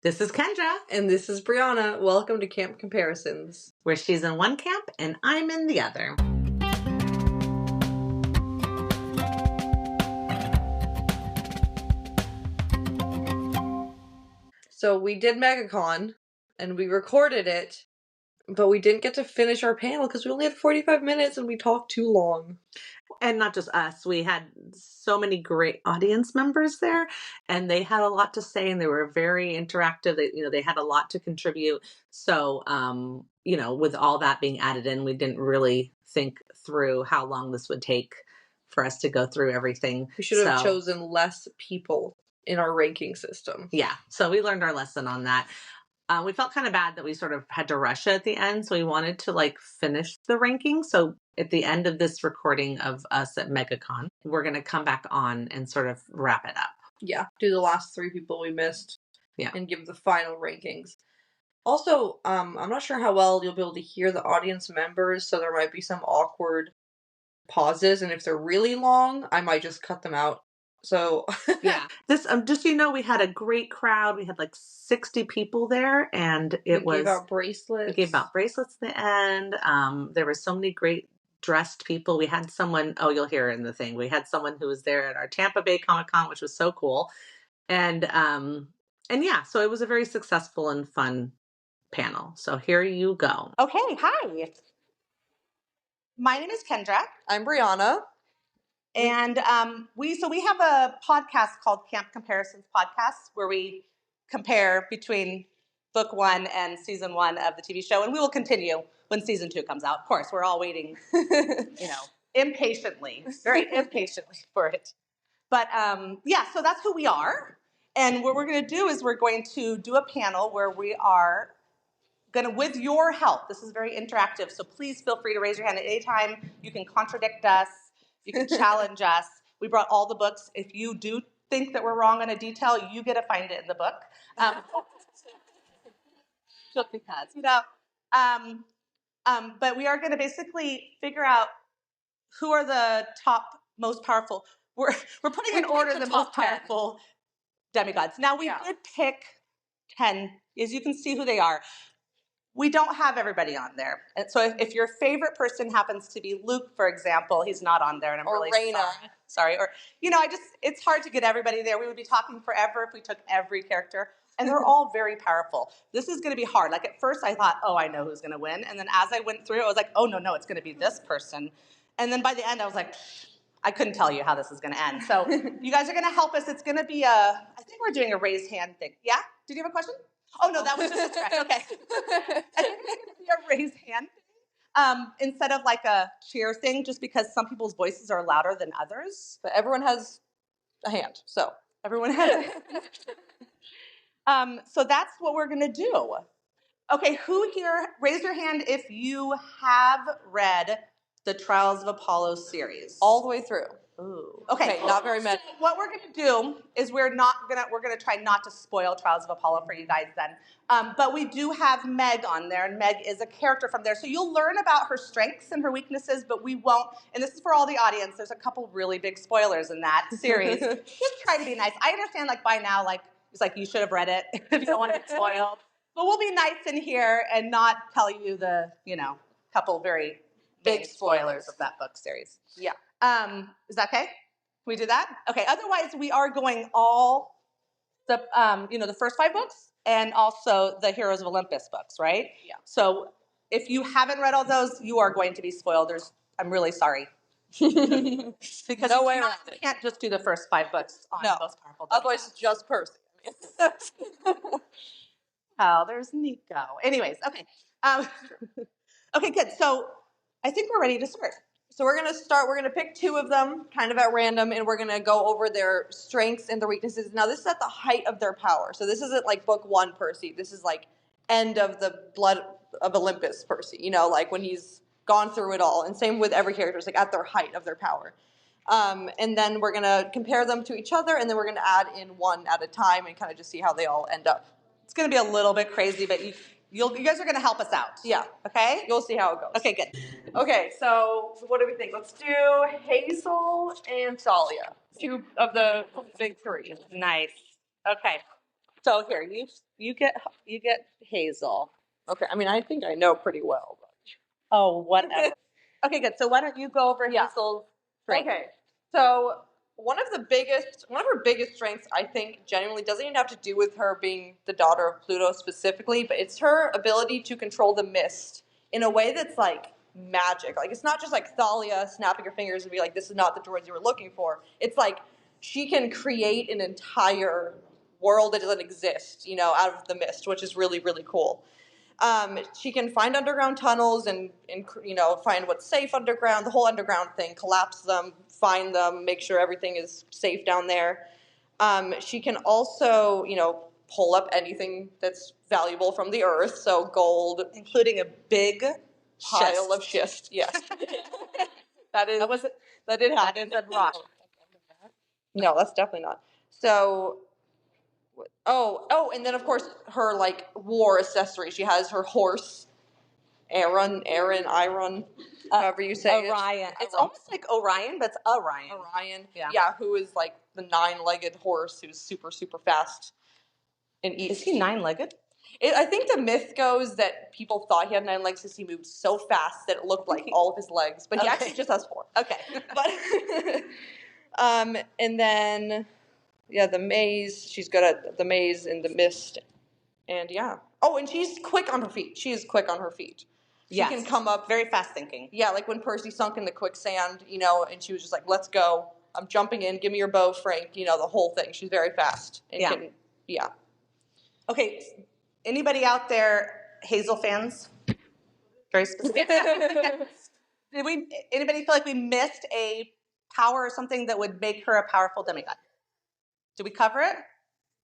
This is Kendra, And this is Brianna. Welcome to Camp Comparisons, where she's in one camp and I'm in the other. So we did Megacon, and we recorded it, but we didn't get to finish our panel because we only had 45 minutes and we talked too long. And not just us, we had so many great audience members there, and they had a lot to say, and they were very interactive. They had a lot to contribute. So, with all that being added in, we didn't really think through how long this would take for us to go through everything. We should have chosen less people in our ranking system. Yeah, so we learned our lesson on that. We felt kind of bad that we sort of had to rush it at the end, so we wanted to finish the ranking. So at the end of this recording of us at Megacon, we're going to come back on and sort of wrap it up. Yeah, do the last 3 people we missed. Yeah, and give the final rankings. Also, I'm not sure how well you'll be able to hear the audience members, so there might be some awkward pauses, and if they're really long, I might just cut them out. So yeah, this just so you know, we had a great crowd. We had 60 people there, and we gave out bracelets. We gave out bracelets at the end. There were so many great dressed people. We had someone. Oh, you'll hear it in the thing. We had someone who was there at our Tampa Bay Comic-Con, which was so cool, and yeah, so it was a very successful and fun panel. So here you go. Okay, hi. My name is Kendra. I'm Brianna. And we have a podcast called Camp Comparisons Podcast, where we compare between book 1 and season 1 of the TV show, and we will continue when season 2 comes out. Of course, we're all waiting, impatiently, very impatiently for it. But so that's who we are. And what we're going to do is we're going to do a panel where we are going to, with your help, this is very interactive, so please feel free to raise your hand at any time. You can contradict us. You can challenge us. We brought all the books. If you do think that we're wrong on a detail, you get to find it in the book. Just because, but we are going to basically figure out who are the top most powerful. We're putting in order the most powerful demigods. Now, we did pick 10, as you can see who they are. We don't have everybody on there. And so if your favorite person happens to be Luke, for example, he's not on there, and I'm really sorry. Or, it's hard to get everybody there. We would be talking forever if we took every character. And they're all very powerful. This is going to be hard. At first I thought, I know who's going to win. And then as I went through, I was like, oh, no, it's going to be this person. And then by the end, I was like, I couldn't tell you how this is going to end. So you guys are going to help us. It's going to be I think we're doing a raised hand thing. Yeah? Did you have a question? Oh, no, that was just a stretch. Okay. I think it's going to be a raised hand thing instead of a cheer thing, just because some people's voices are louder than others. But everyone has a hand, so. Everyone has a hand. So that's what we're going to do. Okay, who here, raise your hand if you have read the Trials of Apollo series. All the way through. Ooh. Okay, not very many. So what we're going to do is we're going to try not to spoil Trials of Apollo for you guys then. But we do have Meg on there, and Meg is a character from there. So you'll learn about her strengths and her weaknesses, but we won't, and this is for all the audience, there's a couple really big spoilers in that series. Just try to be nice. I understand by now, it's you should have read it if you don't want to get spoiled. But we'll be nice in here and not tell you the, couple very big spoilers of that book series. Yeah. Is that okay? Can we do that? Okay. Otherwise, we are going all the, the first 5 books and also the Heroes of Olympus books, right? Yeah. So if you haven't read all those, you are going to be spoiled. I'm really sorry. Because no way you can't just do the first 5 books on the most powerful. Otherwise, it's just Percy. Oh, there's Nico. Anyways, okay. Okay, good. So I think we're ready to start. So we're going to start. We're going to pick 2 of them kind of at random, and we're going to go over their strengths and their weaknesses. Now, this is at the height of their power. So this isn't book 1 Percy. This is end of the Blood of Olympus Percy, when he's gone through it all. And same with every character. It's at their height of their power. And then we're going to compare them to each other, and then we're going to add in 1 at a time and kind of just see how they all end up. It's going to be a little bit crazy, but you guys are going to help us out. Yeah. Okay? You'll see how it goes. Okay, good. Okay, so what do we think? Let's do Hazel and Thalia. 2 of the big 3. Nice. Okay. So here, you get Hazel. Okay, I mean, I think I know pretty well. But... Oh, whatever. Okay, good. So why don't you go over Hazel's strength? Okay, so one of her biggest strengths, I think, genuinely doesn't even have to do with her being the daughter of Pluto specifically, but it's her ability to control the mist in a way that's like magic. Like, it's not just like Thalia snapping her fingers and be like, "This is not the droids you were looking for." It's like she can create an entire world that doesn't exist, out of the mist, which is really, really cool. She can find underground tunnels and find what's safe underground, the whole underground thing, collapse them, find them, make sure everything is safe down there. She can also, pull up anything that's valuable from the earth, so gold, including a big pile of schist. Yes, that did happen. That is a rock. No, that's definitely not. So. And then of course her like war accessory. She has her horse, Iron, however you say Orion. it. It's almost like Orion, but it's Orion. Orion. Yeah. Yeah, who is like the 9-legged horse who's super, super fast. Is he 9-legged? I think the myth goes that people thought he had 9 legs because he moved so fast that it looked like all of his legs, but he actually just has 4. Okay. But and then the maze. She's good at the maze and the mist. And and she's quick on her feet. She is quick on her feet. She can come up. Very fast thinking. Yeah, like when Percy sunk in the quicksand, and she was just like, "Let's go. I'm jumping in. Give me your bow, Frank." The whole thing. She's very fast. And Okay, anybody out there, Hazel fans? Very specific. Anybody feel like we missed a power or something that would make her a powerful demigod? Did we cover it?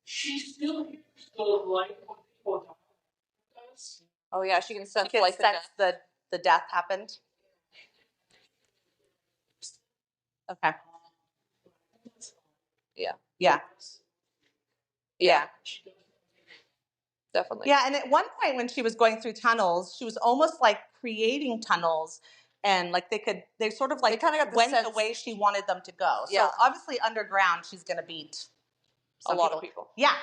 She's still here. So, like, what people talk about us. Oh yeah, she can sense She can sense the death happened. Okay. Yeah. Definitely. Yeah, and at one point when she was going through tunnels, she was almost like creating tunnels, and like they sort of like kind of got went the way she wanted them to go. Yeah. So obviously underground, she's going to beat a lot of people. Yeah.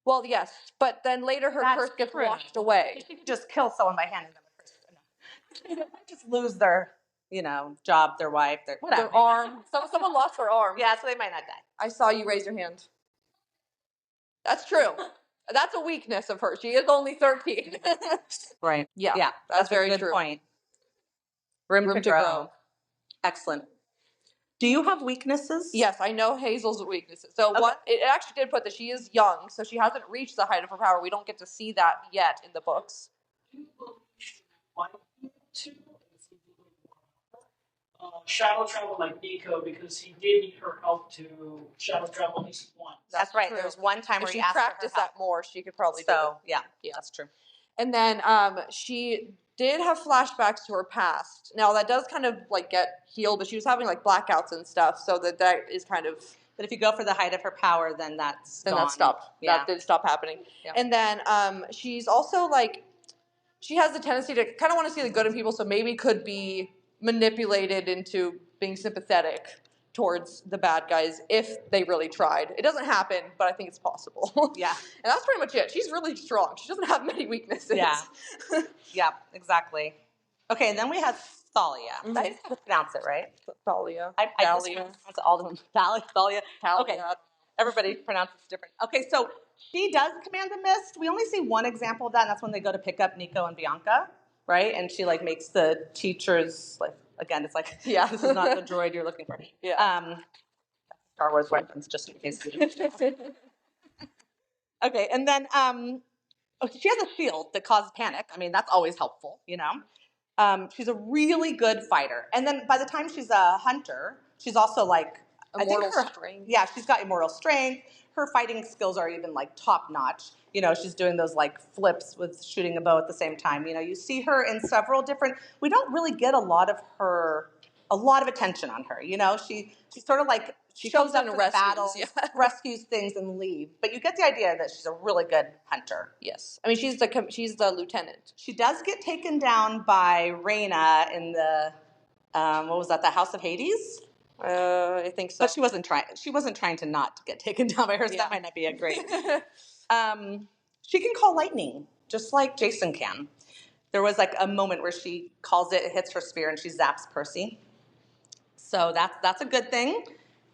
Well, yes, but then later her curse gets washed away. She could just kill someone by handing them a curse. No. They might just lose their, job, their wife, their arm. Someone lost their arm. Yeah, so they might not die. I saw you raise your hand. That's true. That's a weakness of hers. She is only 13. Right. Yeah. That's very good true. Point. Room to grow. Excellent. Do you have weaknesses? Yes, I know Hazel's weaknesses. So it actually did put that she is young, so she hasn't reached the height of her power. We don't get to see that yet in the books. Shadow travel like Nico, because he did need her help to shadow travel at least once. That's right. There was one time where she practiced that more, she could probably do it. Yeah, that's true. And then she did have flashbacks to her past. Now that does kind of like get healed, but she was having like blackouts and stuff, so that is kind of. But if you go for the height of her power, then that stopped. Yeah. That did stop happening. Yeah. And then she's also like, she has the tendency to kind of want to see the good in people, so maybe could be manipulated into being sympathetic towards the bad guys if they really tried. It doesn't happen, but I think it's possible. Yeah. And that's pretty much it. She's really strong. She doesn't have many weaknesses. Yeah. Yeah, exactly. Okay, and then we have Thalia. Mm-hmm. I just pronounce it, right? Thalia. I just pronounce all of them. Thalia. Okay, everybody pronounces it different. Okay, so she does command the mist. We only see one example of that, and that's when they go to pick up Nico and Bianca, right? And she like makes the teachers like, again, it's like, this is not the droid you're looking for. Yeah. Star Wars reference, just in case. Okay, and then she has a shield that causes panic. I mean, that's always helpful, She's a really good fighter. And then by the time she's a hunter, she's also like, immortal strength. Yeah, she's got immortal strength. Her fighting skills are even like top notch. She's doing those like flips with shooting a bow at the same time. You see her in several different. We don't really get a lot of attention on her. She's sort of like she shows up in battles, rescues things, and leaves. But you get the idea that she's a really good hunter. Yes, I mean she's the lieutenant. She does get taken down by Reyna in the what was that? The House of Hades. I think so. But she wasn't trying. She wasn't trying to not get taken down by her. So that might not be a great. She can call lightning, just like Jason can. There was like a moment where she calls it hits her spear, and she zaps Percy. So that's a good thing.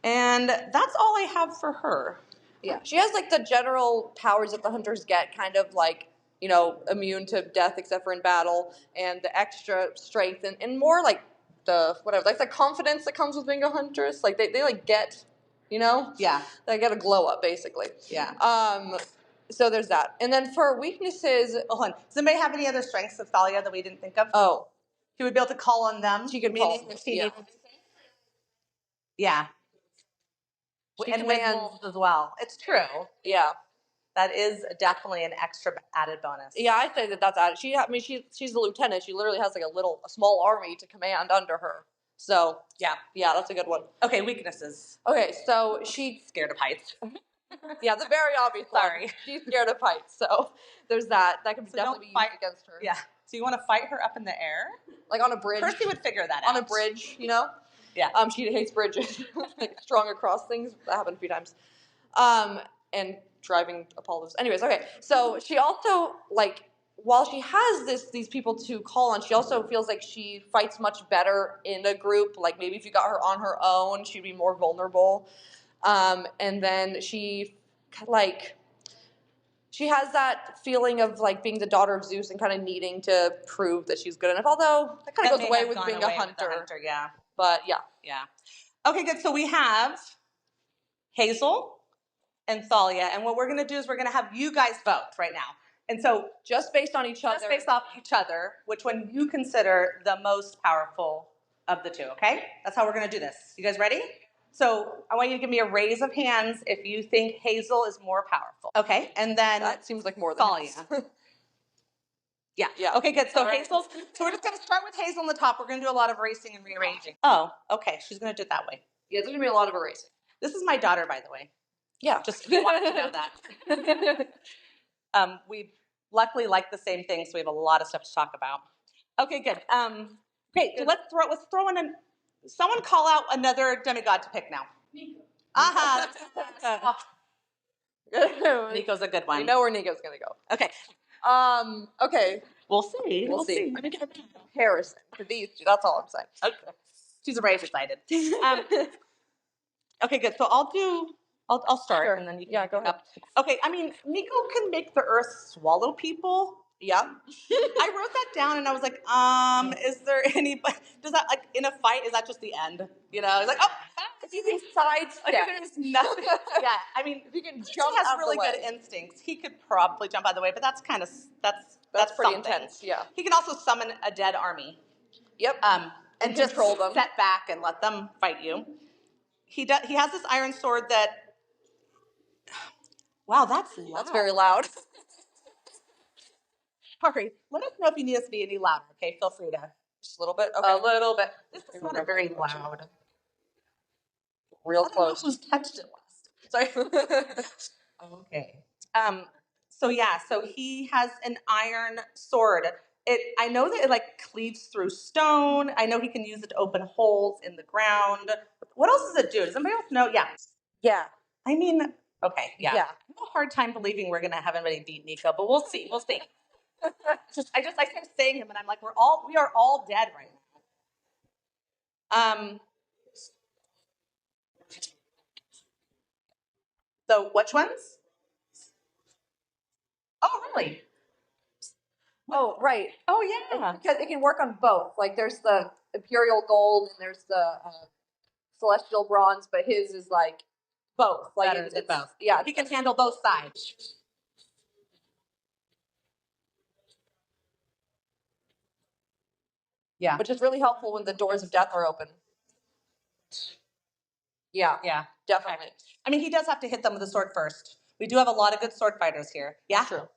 And that's all I have for her. Yeah, she has like the general powers that the hunters get, kind of like, you know, immune to death except for in battle, and the extra strength and more like the whatever, like the confidence that comes with being a huntress. Like they like get, you know, Yeah, they get a glow up basically. yeah. So there's that, and then for weaknesses, Oh, hold on. Does anybody have any other strengths of Thalia that we didn't think of? oh, She would be able to call on them. she can call. If she Yeah, needed. Yeah. she And with commands. wolves as well. It's true. Yeah. That is definitely an extra added bonus. Yeah, I say that's added. She's a lieutenant. She literally has like a small army to command under her. So yeah, that's a good one. Okay, weaknesses. Okay, so she's Scared of heights. yeah, the very obvious one. Sorry. She's scared of heights, so there's that. That could So definitely be don't fight used against her. Yeah. So you want to fight her up in the air? Like on a bridge. Percy would figure that out. On a bridge, you know? Yeah. She hates bridges. Like strong across things. That happened a few times. And driving Apollos. Anyways, okay. So she also, like, while she has these people to call on, she also feels like she fights much better in a group. Like maybe if you got her on her own, she'd be more vulnerable. And then she has that feeling of like being the daughter of Zeus and kind of needing to prove that she's good enough. Although that kind of goes away with being a hunter. Yeah. But yeah. Yeah. Okay, good. So we have Hazel and Thalia, and what we're going to do is we're going to have you guys vote right now. And so just based on each other. Just based off each other, which one you consider the most powerful of the two, okay? That's how we're going to do this. You guys ready? So I want you to give me a raise of hands if you think Hazel is more powerful. Okay, and then that seems like more than Thalia. Yeah. Yeah. Okay, good. So right. Hazel's. So we're just going to start with Hazel on the top. We're going to do a lot of erasing and rearranging. Oh, okay. She's going to do it that way. Yeah, there's going to be a lot of erasing. This is my daughter, by the way. Yeah. Just if you wanted to know that. We luckily like the same thing, so we have a lot of stuff to talk about. Okay, good. Okay, so let's throw in someone call out another demigod to pick now. Nico. Aha. Nico's a good one. We know where Nico's going to go. Okay. Okay. We'll see. We'll see. I'm going to get a comparison to these two. That's all I'm saying. Okay. She's very excited. Okay, good. So I'll start, Sure. and then you can go ahead. Okay, I mean, Nico can make the earth swallow people. Yeah. I wrote that down, and I was like, is there anybody, does that, like, in a fight, is that just the end? You know, it's like, oh, if you can sidestep. Like, there's nothing. Yeah, I mean, if you can he jump has out really of the way. good instincts. He could probably jump out of the way, but that's kind of, that's pretty something. intense, yeah. He can also summon a dead army. Yep. And just control them. Set back and let them fight you. He has this iron sword that, wow, that's loud. That's very loud. Sorry. Let us know if you need us to be any louder, okay? Feel free to. Just a little bit? Okay. A little bit. This is not a very loud. Real I don't know close. who's touched it last. Sorry. Okay. So he has an iron sword. I know that it like cleaves through stone. I know he can use it to open holes in the ground. What else does it do? Does anybody else know? Yeah. Yeah. I mean, okay, yeah. Yeah. I have a hard time believing we're gonna have anybody beat Nico, but we'll see. We'll see. I kept saying him, and I'm like, we are all dead right now. So which ones? Oh, really? Oh, right. Oh, yeah. Because it can work on both. Like, there's the Imperial Gold and there's the Celestial Bronze, but his is like both. Like It's both. Yeah. He can handle both sides. Yeah. Which is really helpful when the doors of death are open. Yeah. Yeah. Definitely. I mean, he does have to hit them with the sword first. We do have a lot of good sword fighters here. Yeah? That's true.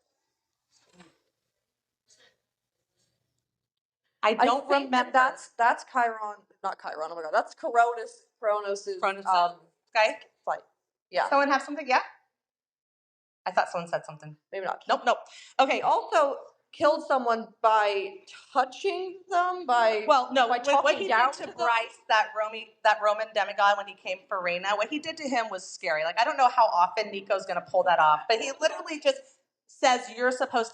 I don't remember. That's Chiron, not Chiron, oh my god. That's Kronos' Okay. fight. Yeah. Someone have something? Yeah? I thought someone said something. Maybe not. Nope. Okay. Also, killed someone by touching them, by what talking he down did to them. Bryce, that Roman demigod, when he came for Reyna, what he did to him was scary. Like, I don't know how often Nico's gonna pull that off, but he literally just says,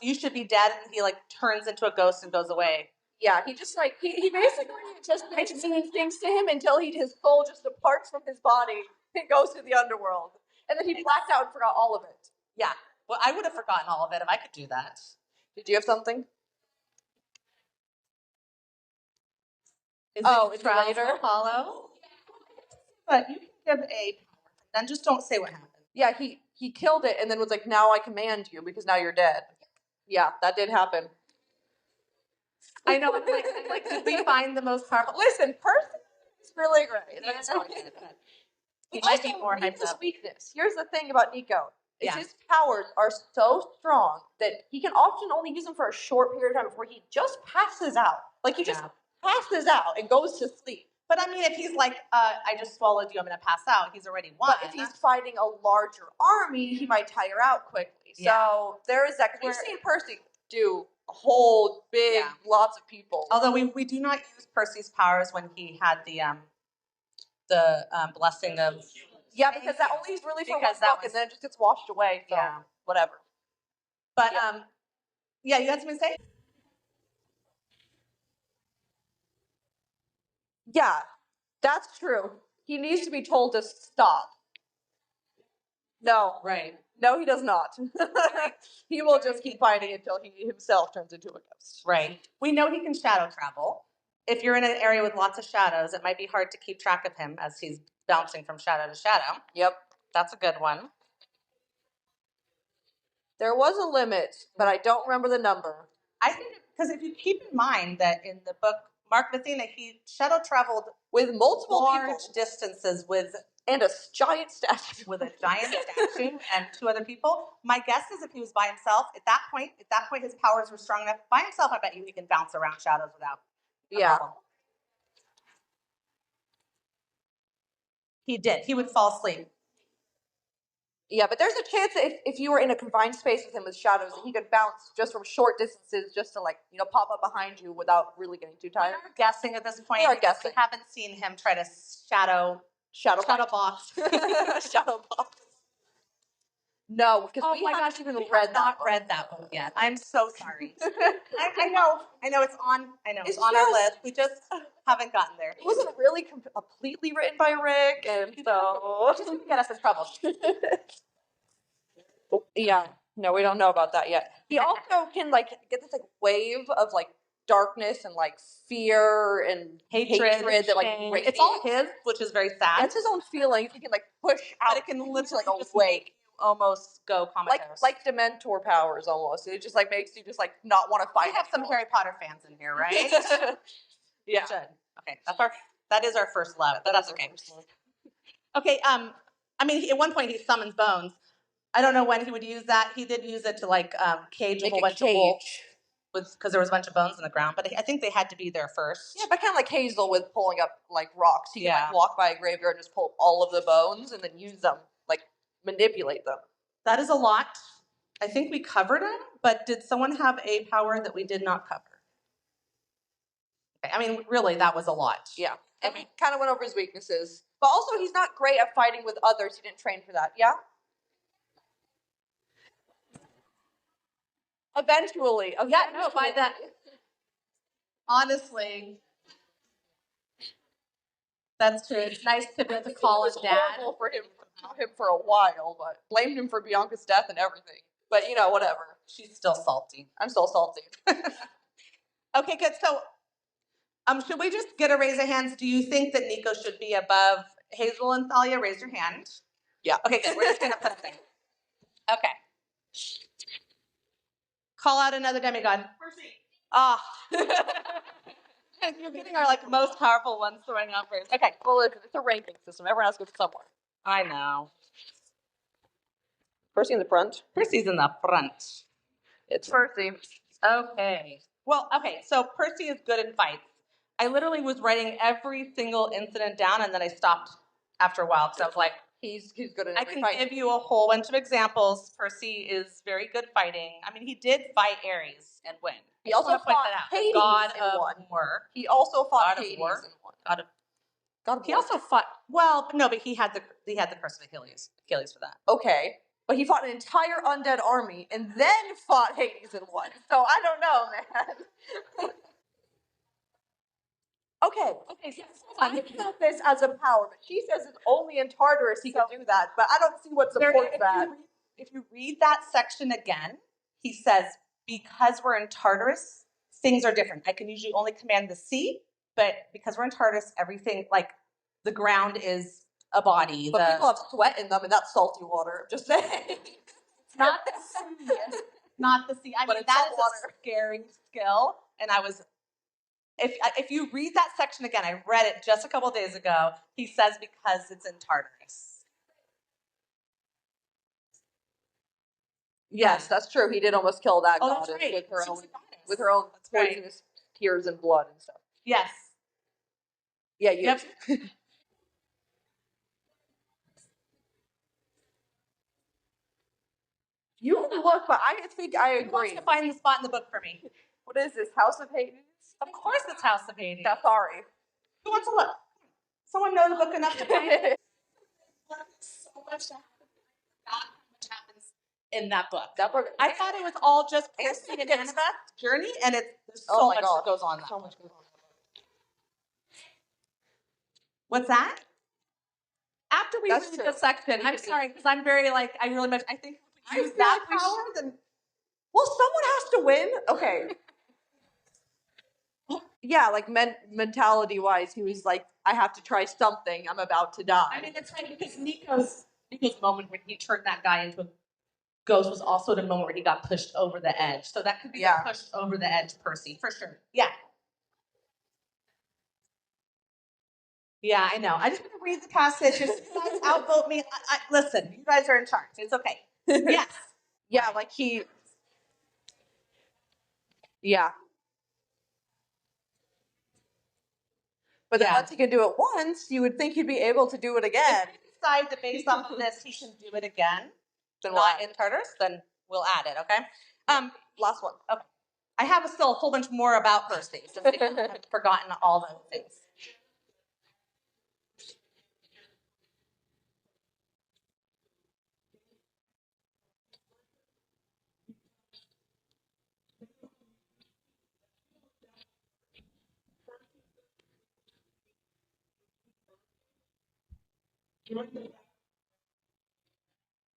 you should be dead, and he like turns into a ghost and goes away. Yeah, he just like he basically just makes mean things to him until his soul just departs from his body and goes to the underworld, and then he blacked out and forgot all of it. Yeah, well, I would have forgotten all of it if I could do that. Did you have something? Is it later? Hollow? But you can give a power, then just don't say what happened. Yeah, he killed it and then was like, now I command you because now you're dead. Yeah, that did happen. I know. I'm like, did we find the most powerful? Listen, Percy is really great. He might be more hyped up. Weakness. Here's the thing about Nico. Yeah. His powers are so strong that he can often only use them for a short period of time before he just passes out. Like, he just passes out and goes to sleep. But I mean, if he's like, I just swallowed you, I'm going to pass out, he's already won. But if he's fighting a larger army, he might tire out quickly. Yeah. So there is that. Because we've seen Percy do a whole big, lots of people. Although we do not use Percy's powers when he had the blessing of... Yeah, because that only is really for one book, and then it just gets washed away. So whatever. But, you had something to say? Yeah, that's true. He needs to be told to stop. No. Right. No, he does not. He will just keep fighting until he himself turns into a ghost. Right. We know he can shadow travel. If you're in an area with lots of shadows, it might be hard to keep track of him as he's bouncing from shadow to shadow. Yep. That's a good one. There was a limit, but I don't remember the number. I think, because if you keep in mind that in the book Mark of Athena, he shadow traveled with multiple large distances and a giant statue. With a giant statue and two other people. My guess is if he was by himself, at that point his powers were strong enough. By himself, I bet you he can bounce around shadows without a problem. He did. He would fall asleep. Yeah, but there's a chance that if you were in a confined space with him with shadows, that he could bounce just from short distances just to pop up behind you without really getting too tired. We're guessing at this point. We are guessing. We haven't seen him try to shadow box. Shadow box. No, because we haven't even read that book yet. I'm so sorry. I know it's on our list. We just haven't gotten there. It wasn't really completely written by Rick, and so just get us in trouble. Yeah, no, we don't know about that yet. He also can get this wave of darkness and fear and hatred that radiates. It's all his, which is very sad. That's his own feelings. He can push out, but it can literally just make you almost go comatose. Like Dementor powers almost. It just makes you just not want to fight. We have some Harry Potter fans in here, right? Yeah. Okay, that is our first love, but that's okay. Okay, I mean, at one point he summons bones. I don't know when he would use that. He did use it to cage a whole bunch of wolves. Because there was a bunch of bones in the ground, but I think they had to be there first. Yeah, but kind of like Hazel with pulling up rocks. He can walk by a graveyard and just pull all of the bones and then use them, manipulate them. That is a lot. I think we covered them, but did someone have a power that we did not cover? Okay, I mean, really, that was a lot. Yeah, and we kind of went over his weaknesses, but also he's not great at fighting with others. He didn't train for that. Yeah. Eventually. By that. Honestly, that's true. It's nice to be able to call his dad. Horrible for him for a while, but blamed him for Bianca's death and everything. But whatever. She's still salty. I'm still salty. Okay, good. So, should we just get a raise of hands? Do you think that Nico should be above Hazel and Thalia? Raise your hand. Yeah. Okay, good. We're just gonna put it there. Okay. Call out another demigod. Percy. You're getting our most powerful ones throwing out first. Okay. Well, it's a ranking system. Everyone has to go somewhere. I know. Percy in the front. Percy's in the front. It's Percy. Okay. Well, okay. So Percy is good in fights. I literally was writing every single incident down, and then I stopped after a while because I was like, He's good at I every can fight. give you a whole bunch of examples. Percy is very good fighting. I mean, he did fight Ares and win. He also fought Hades God in of one. War. He also fought God Hades of War. in one. God of God He War. also fought. Well, no, but he had the curse of Achilles for that. Okay, but he fought an entire undead army and then fought Hades in one. So I don't know, man. Okay, so I count this as a power, but she says it's only in Tartarus he can do that, but I don't see what supports that. If you read that section again, he says, because we're in Tartarus, things are different. I can usually only command the sea, but because we're in Tartarus, everything, like, the ground is a body. But people have sweat in them, and that's salty water. I'm just saying. It's not the sea. Not the sea. I mean, that is a scary skill, and I was... If you read that section again, I read it just a couple of days ago. He says because it's in Tartarus. Yes, that's true. He did almost kill that goddess with her own poisonous tears and blood and stuff. Yes. Yeah. Yep. You can look, but I think I agree. Who wants to find the spot in the book for me? What is this? House of Hades? Of course it's House of Hades. Sorry. Who wants to look? Someone knows the book enough to find it? So much happens in that book. I thought it was all just Percy and Annabeth's journey, and there's so much that goes on. So much goes on. What's that? After we read the section, I'm sorry, because I'm very I really much, I think if we use that power, then... Well, someone has to win. Okay. Yeah, like mentality-wise, he was like, I have to try something. I'm about to die. I mean, it's right, because Nico's moment when he turned that guy into a ghost was also the moment where he got pushed over the edge. So that could be the pushed over the edge Percy, for sure. Yeah. Yeah, I know. I just want to read the passage. If you guys outvote me, listen, you guys are in charge. It's okay. Yes. Yeah, like yeah. But then once he can do it once, you would think he'd be able to do it again. If we decide that based off of this, he can do it again, then not in Tartarus, then we'll add it, okay? Last one. Okay. I have still a whole bunch more about Percy, since I've forgotten all those things.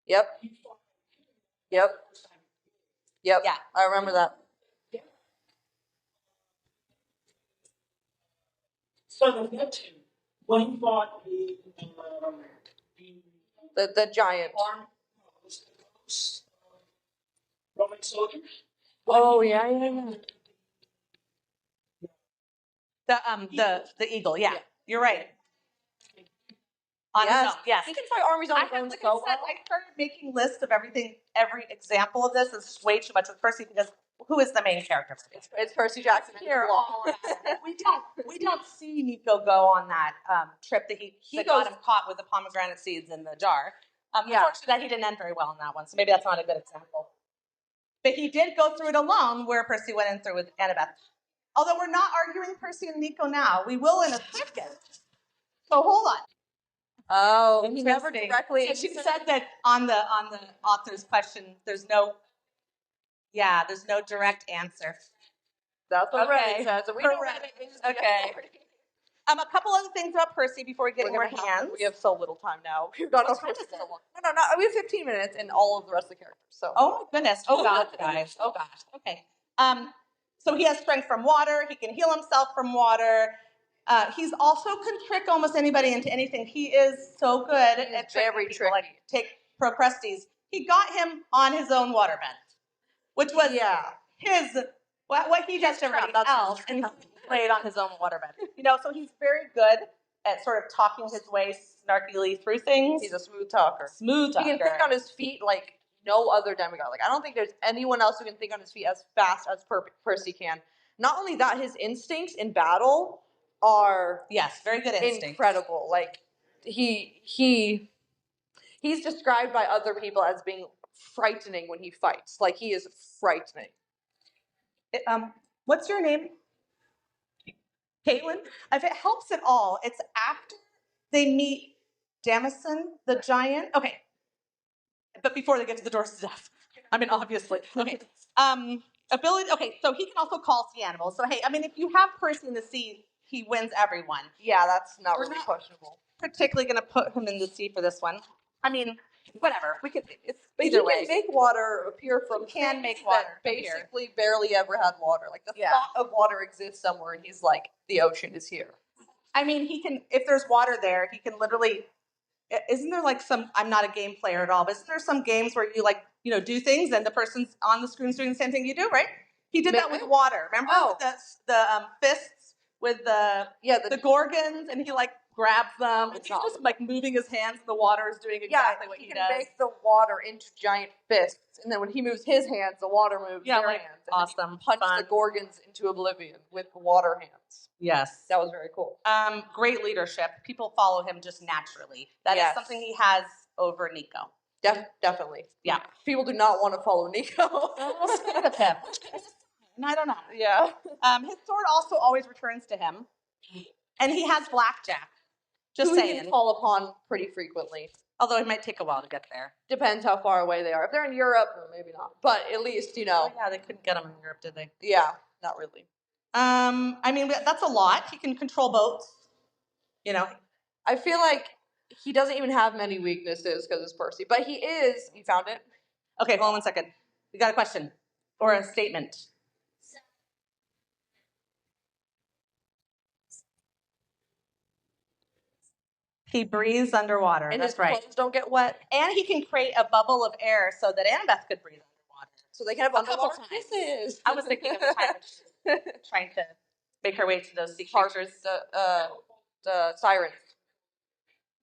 Yep. Yeah, I remember that. So when he fought the giant Roman soldiers. Oh yeah. The eagle, yeah. You're right. On his own, yes. He can fight armies on his own so well. I started making lists of everything, every example of this. Is way too much with Percy, because who is the main character? It's Percy Jackson. We don't see Nico go on that trip that he got him caught with the pomegranate seeds in the jar. Unfortunately, that he didn't end very well in that one, so maybe that's not a good example. But he did go through it alone, where Percy went in through with Annabeth. Although we're not arguing Percy and Nico now, we will in a second. So hold on. Oh, he never directly. So she said that on the author's question, there's no direct answer. That's what Reddit says. We know Reddit is okay. A couple other things about Percy before we get more hands. We have so little time now. We've got no. We have 15 minutes and all of the rest of the characters. So. Oh my goodness! Oh God, guys! Oh gosh! Okay. So he has strength from water. He can heal himself from water. He's also can trick almost anybody into anything. He is so good at very tricky. Like take Procrustes. He got him on his own waterbend, which was his what he just everybody else, and he played on his own waterbed. So he's very good at sort of talking his way snarkily through things. He's a smooth talker. He can think on his feet like no other demigod. Like I don't think there's anyone else who can think on his feet as fast as Percy can. Not only that, his instincts in battle are very good instincts. Incredible. Like he He's described by other people as being frightening when he fights. Like, he is frightening. What's your name? Caitlin? If it helps at all, it's after they meet Damison, the giant. Okay. But before they get to the doors of death. I mean, obviously. Okay. Ability. Okay, so he can also call sea animals. So, hey, I mean, if you have Percy in the sea, he wins everyone. Yeah, that's not We're really not questionable. particularly going to put him in the sea for this one. I mean, whatever. We could. It's But either he way. can make water appear from He can things make that water basically barely ever had water. Like, the thought of water exists somewhere, and he's like, the ocean is here. I mean, he can. If there's water there, he can literally. Isn't there like some? I'm not a game player at all, but isn't there some games where you like do things and the person's on the screen doing the same thing you do, right? He did that with water. Remember with the fists with the gorgons, and he like grabs them. And he's just like moving his hands. And the water is doing exactly what he does. He can make the water into giant fists, and then when he moves his hands, the water moves their hands. And awesome. Then he punch the gorgons into oblivion with water hands. Yes, that was very cool. Great leadership. People follow him just naturally. That is something he has over Nico. Definitely. Yeah. People do not want to follow Nico. Scared of him. I don't know. Yeah. His sword also always returns to him, and he has blackjack. Just saying. He can call upon pretty frequently. Although it might take a while to get there. Depends how far away they are. If they're in Europe, maybe not. But at least Oh, yeah, they couldn't get him in Europe, did they? Yeah, not really. I mean, that's a lot. He can control boats. I feel like he doesn't even have many weaknesses because it's Percy. But he is. You found it? Okay, hold on 1 second. We got a question or a statement. He breathes underwater. And that's his right. clothes don't get wet. And he can create a bubble of air so that Annabeth could breathe underwater. So they can have underwater kisses. I was thinking of the time trying to make her way to those sea creatures. The sirens.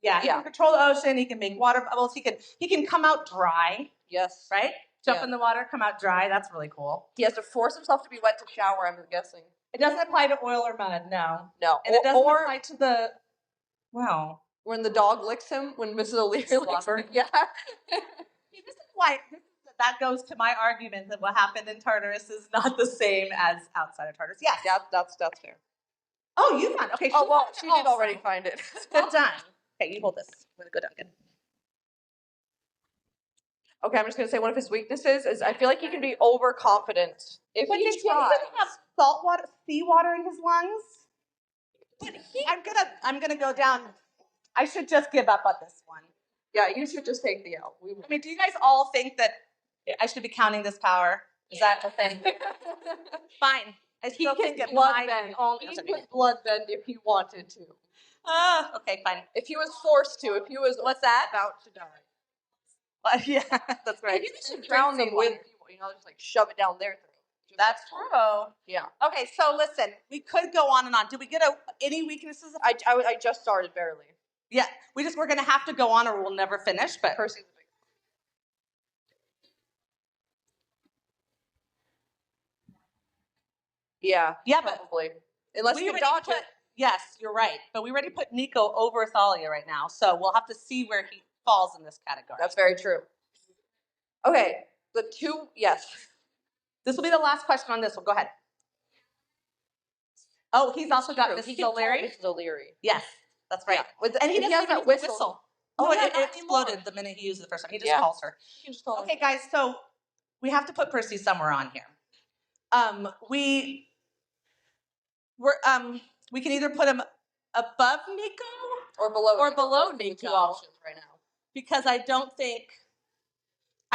Yeah, he can control the ocean. He can make water bubbles. He can come out dry. Yes. Right? Jump in the water, come out dry. That's really cool. He has to force himself to be wet to shower, I'm guessing. It doesn't apply to oil or mud, no. No. And it doesn't apply to the... Wow. When the dog licks him, when Mrs. O'Leary licks him. Yeah. This is why... That goes to my argument that what happened in Tartarus is not the same as outside of Tartarus. Yes. Yeah, that's fair. Oh, you found it. Okay. She did already find it. Well done. Okay, you hold this. I'm going to go down again. Okay, I'm just going to say one of his weaknesses is I feel like he can be overconfident. If he tries. Have salt water, seawater in his lungs? But I'm gonna go down. I should just give up on this one. Yeah, you should just take the L. I mean, do you guys all think that I should be counting this power? Is that the thing? Fine. I still think it might be only. He could bloodbend if he wanted to. Okay, fine. If he was forced to, if he was about to die. Yeah, that's right. You should drown them with people, just like shove it down their throat. That's true. Yeah. Okay, so listen, we could go on and on. Did we get any weaknesses? I just started barely. Yeah, we're going to have to go on or we'll never finish. But Percy's a big. Yeah. Yeah, probably. Unless you can dodge it. Yes, you're right. But we already put Nico over Thalia right now, so we'll have to see where he falls in this category. That's very true. Okay, yes. This will be the last question on this one. Go ahead. Oh, he's also got Mrs. O'Leary? Mrs. O'Leary. Yes, that's right. Yeah. And he has that whistle. It exploded anymore. The minute he used it the first time. He just calls her. Okay, guys, so we have to put Percy somewhere on here. We can either put him above Nico or below Nico. Two options right now. Because I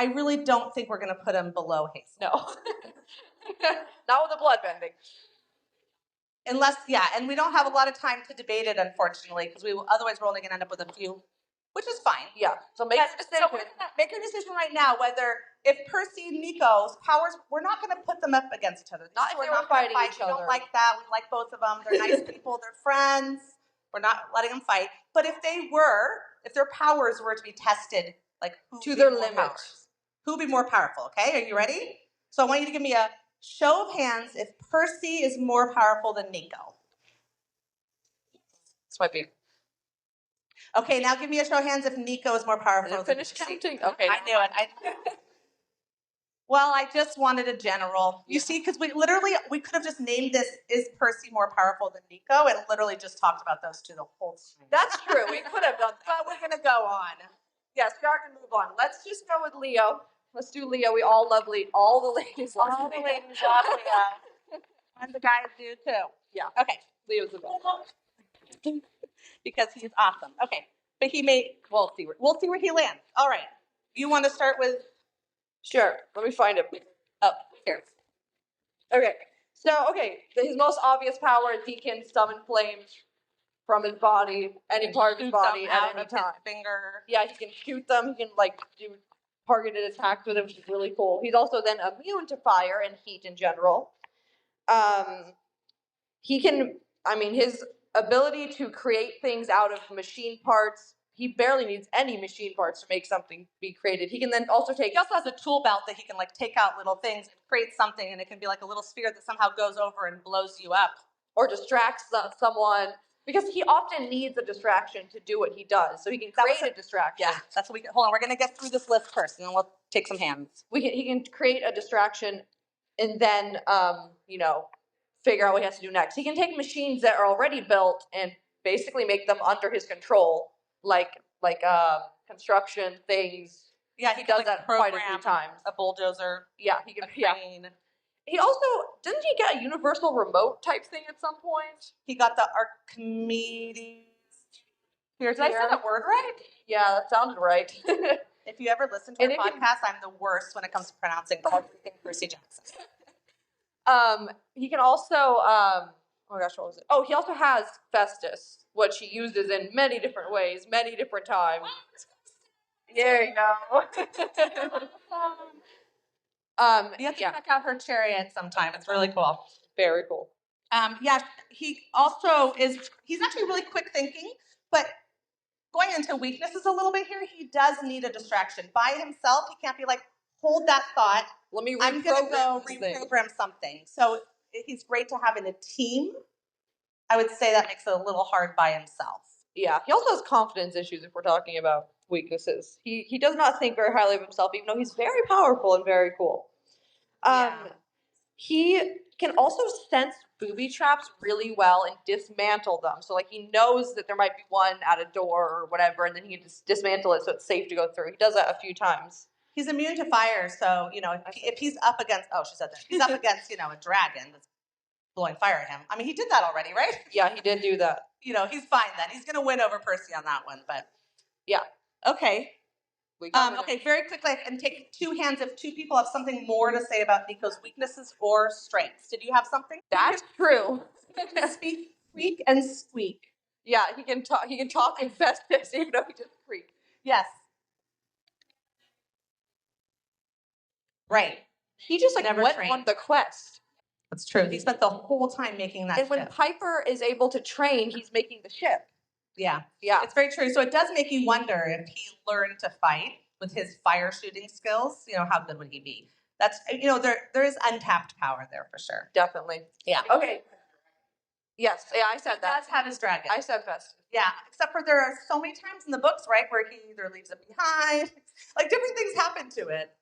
really don't think we're going to put him below Hazel. No. Not with the bloodbending. Unless, and we don't have a lot of time to debate it, unfortunately, because otherwise we're only going to end up with a few, which is fine. Yeah. So make your decision. So make your decision right now whether if Percy and Nico's powers, we're not going to put them up against each other. Not if they were fighting each other. We don't like that. We like both of them. They're nice people. They're friends. We're not letting them fight. But if their powers were to be tested, like to their limit, who would be more powerful? Okay, are you ready? So I want you to give me a show of hands if Percy is more powerful than Nico. This might be. Okay, now give me a show of hands if Nico is more powerful. Finish counting. Okay. I knew it. Well, I just wanted a general. You see, because we could have just named this, is Percy more powerful than Nico, and literally just talked about those two the whole time. That's true. We could have done that. But we're going to go on. Yes, start and move on. Let's just go with Leo. Let's do Leo. We all love Leo. All the ladies love Leo. All the ladies love Leo. And the guys do too. Yeah. Okay. Leo's the best. Because he's awesome. Okay. But we'll see where he lands. All right. You want to start with? Sure. Let me find him. Oh, here. Okay. So, his most obvious power is he can summon flames from his body, any part of his body at any time. Finger. Yeah, he can shoot them. He can do targeted attacks with them, which is really cool. He's also then immune to fire and heat in general. He can. His ability to create things out of machine parts. He barely needs any machine parts to make something be created. He can then also He also has a tool belt that he can take out little things and create something, and it can be like a little sphere that somehow goes over and blows you up. Or distracts someone. Because he often needs a distraction to do what he does. So he can create a distraction. Yeah, that's what we can. Hold on, we're going to get through this list first, and then we'll take some hands. He can create a distraction and then, figure out what he has to do next. He can take machines that are already built and basically make them under his control. Like construction things. Yeah, he does that quite a few times. A bulldozer. Yeah, he can. Yeah. He also didn't he get a universal remote type thing at some point? He got the Archimedes. Did I say that word right? Yeah, that sounded right. If you ever listen to our podcast, I'm the worst when it comes to pronouncing everything Percy Jackson. He can also. Oh my gosh, what was it? Oh, he also has Festus, which he uses in many different ways, many different times. There you go. You have to check out her chariot sometime. It's really cool. Very cool. Yeah, he also he's actually really quick thinking, but going into weaknesses a little bit here, he does need a distraction. By himself, he can't be like, hold that thought. I'm going to go reprogram something. So he's great to have in a team. I would say that makes it a little hard by himself. Yeah, he also has confidence issues if we're talking about weaknesses. He does not think very highly of himself, even though he's very powerful and very cool. He can also sense booby traps really well and dismantle them. So he knows that there might be one at a door or whatever, and then he can just dismantle it so it's safe to go through. He does that a few times. He's immune to fire, so if he's up against she said that. He's up against, a dragon that's blowing fire at him. He did that already, right? Yeah, he did do that. He's fine then. He's gonna win over Percy on that one, but yeah. Okay. Okay, very quickly, I can take two hands if two people have something more to say about Nico's weaknesses or strengths. Did you have something? That's true. Speak, creak, and squeak. Yeah, he can talk. He can talk in Festus, even though he just creak. Yes. Right. He just won the quest. That's true. He spent the whole time making that. And when Piper is able to train, he's making the ship. Yeah. It's very true. So it does make you wonder if he learned to fight with his fire shooting skills. How good would he be? That's there is untapped power there for sure. Definitely. Yeah. Okay. Yes. Yeah, I said that. He does have his dragon. I said Festus. Yeah. Except for there are so many times in the books, right, where he either leaves it behind, different things happen to it.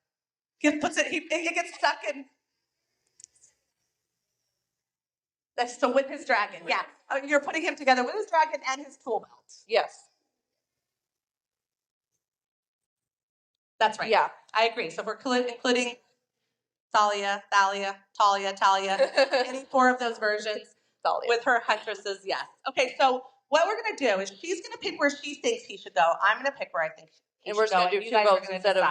It gets stuck in. So with his dragon, yeah. You're putting him together with his dragon and his tool belt. Yes. That's right. Yeah. I agree. So we're including Thalia, any four of those versions. Thalia. With her huntresses, yes. Okay, so what we're going to do is she's going to pick where she thinks he should go. I'm going to pick where I think he should go. And we're going to do two votes instead of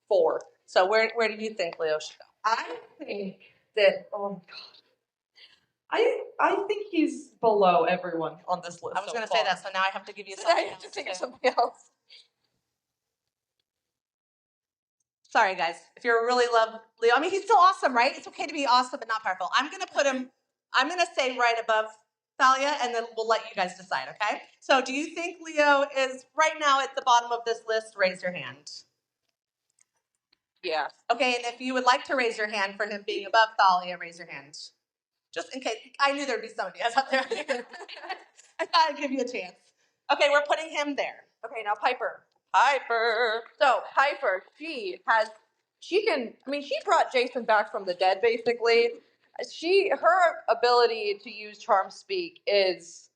4. So where do you think Leo should go? I think that, oh my God. I think he's below everyone on this list. I was going to say that, so now I have to give you something else. I have to think of something else. Sorry, guys. If you really love Leo, he's still awesome, right? It's okay to be awesome but not powerful. I'm going to say right above Thalia, and then we'll let you guys decide, okay? So do you think Leo is right now at the bottom of this list? Raise your hand. Yeah. Okay, and if you would like to raise your hand for him being above Thalia, raise your hand. Just in case. I knew there'd be somebody else out there. I thought I'd give you a chance. Okay, we're putting him there. Okay, now Piper. So Piper, she brought Jason back from the dead, basically. Her ability to use charm speak is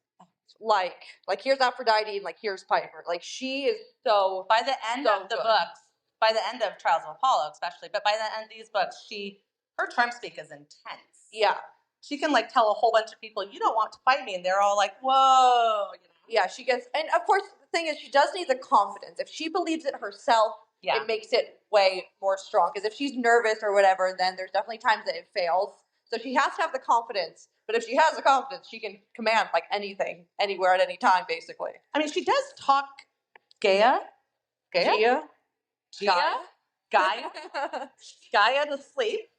like here's Aphrodite and like here's Piper. Like she is so by the end so of the good. books, by the end of Trials of Apollo especially, but by the end of these books, her charm speak is intense. Yeah. She can like tell a whole bunch of people, you don't want to fight me, and they're all like, whoa. You know? Yeah, she gets, and of course the thing is she does need the confidence. If she believes it herself, it makes it way more strong. Because if she's nervous or whatever, then there's definitely times that it fails. So she has to have the confidence. But if she has the confidence, she can command like anything, anywhere, at any time, basically. I mean, she does talk Gaia to sleep.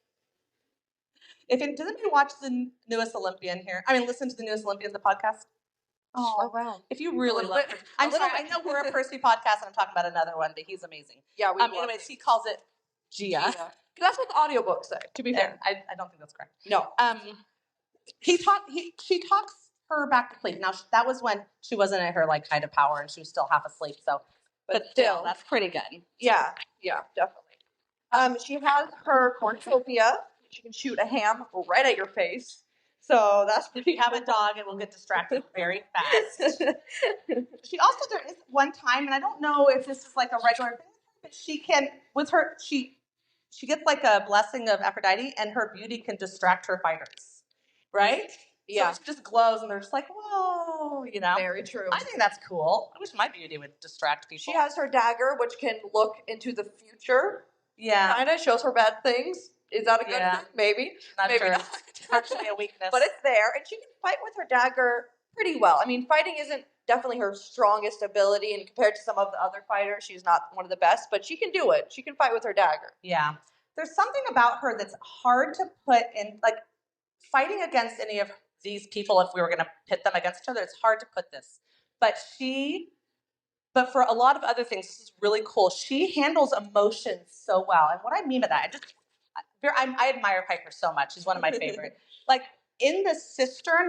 Does anybody watch the newest Olympian here? I mean, listen to the newest Olympian, the podcast. Oh wow! If you really love her, I'm sorry. I know we're a Percy podcast, and I'm talking about another one, but he's amazing. Yeah. Anyways, he calls it Gia. That's what the audiobooks say. To be fair, I don't think that's correct. No. She talks her back to sleep. Now that was when she wasn't at her like height of power, and she was still half asleep. So, but still, that's pretty good. Yeah, definitely. She has her cornucopia. She can shoot a ham right at your face. So that's if you have a dog, it will get distracted very fast. She also, there is one time, and I don't know if this is like a regular thing, but she can, with her, she gets like a blessing of Aphrodite, and her beauty can distract her fighters, right? Yeah. So it just glows, and they're just like, whoa, you know? Very true. I think that's cool. I wish my beauty would distract people. She has her dagger, which can look into the future. Yeah. Kind of shows her bad things. Is that a good thing? Maybe. Maybe sure. not. It's actually a weakness. But it's there, and she can fight with her dagger pretty well. I mean, fighting isn't definitely her strongest ability, and compared to some of the other fighters, she's not one of the best, but she can do it. She can fight with her dagger. Yeah. There's something about her that's hard to put in, like, fighting against any of these people, if we were going to pit them against each other, it's hard to put this. But for a lot of other things, this is really cool. She handles emotions so well. And what I mean by that, I admire Piper so much. She's one of my favorite. Like in the cistern,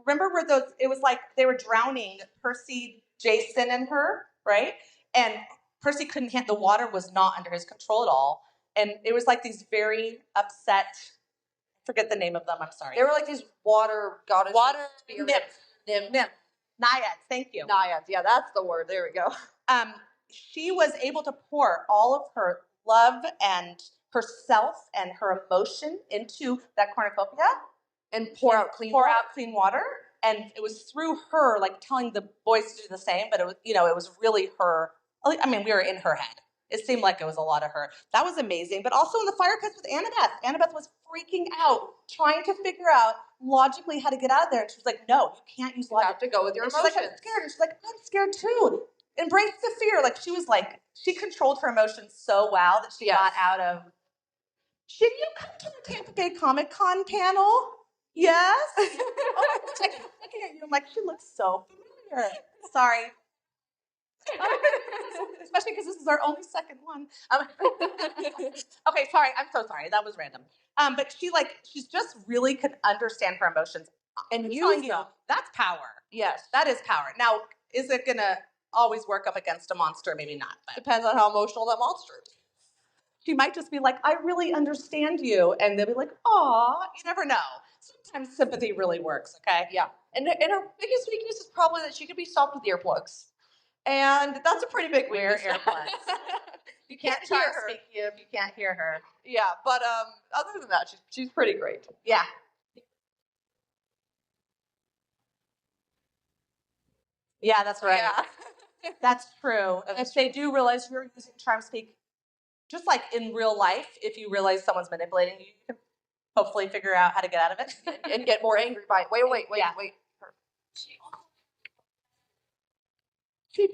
remember where it was like they were drowning Percy, Jason, and her, right? And Percy couldn't handle, the water was not under his control at all. And it was like these very upset, forget the name of them, I'm sorry. They were like these water goddesses. Nymph. Naiads, thank you. Naiads, yeah, that's the word. There we go. She was able to pour all of her love and herself and her emotion into that cornucopia and pour out clean water. And it was through her, like telling the boys to do the same, but it was, it was really her. I mean, we were in her head. It seemed like it was a lot of her. That was amazing. But also in the fire pits with Annabeth. Annabeth was freaking out, trying to figure out logically how to get out of there. And she was like, no, you can't use logic. You have to go with your emotions. She's like, I'm scared. And she's like, I'm scared too. Embrace the fear. Like she controlled her emotions so well that she got out of. Should you come to the Tampa Bay Comic Con panel? Yes. Oh my gosh, I kept looking at you. I'm like, she looks so familiar. Sorry. Especially because this is our only second one. Okay, sorry. I'm so sorry. That was random. But she's just really can understand her emotions. And use them. That's power. Yes. That is power. Now, is it going to always work up against a monster? Maybe not. But depends on how emotional that monster is. She might just be like, I really understand you. And they'll be like, aw, you never know. Sometimes sympathy really works, okay? Yeah. And her biggest weakness is probably that she can be stopped with earplugs. And that's a pretty big weakness. Earplugs. You can't hear her. You can't hear her. Yeah, but other than that, she's pretty great. Yeah. Yeah, that's right. Yeah. That's true. If they do realize you're using charm speak, just like in real life, if you realize someone's manipulating you, you can hopefully figure out how to get out of it and get more angry by it. Wait.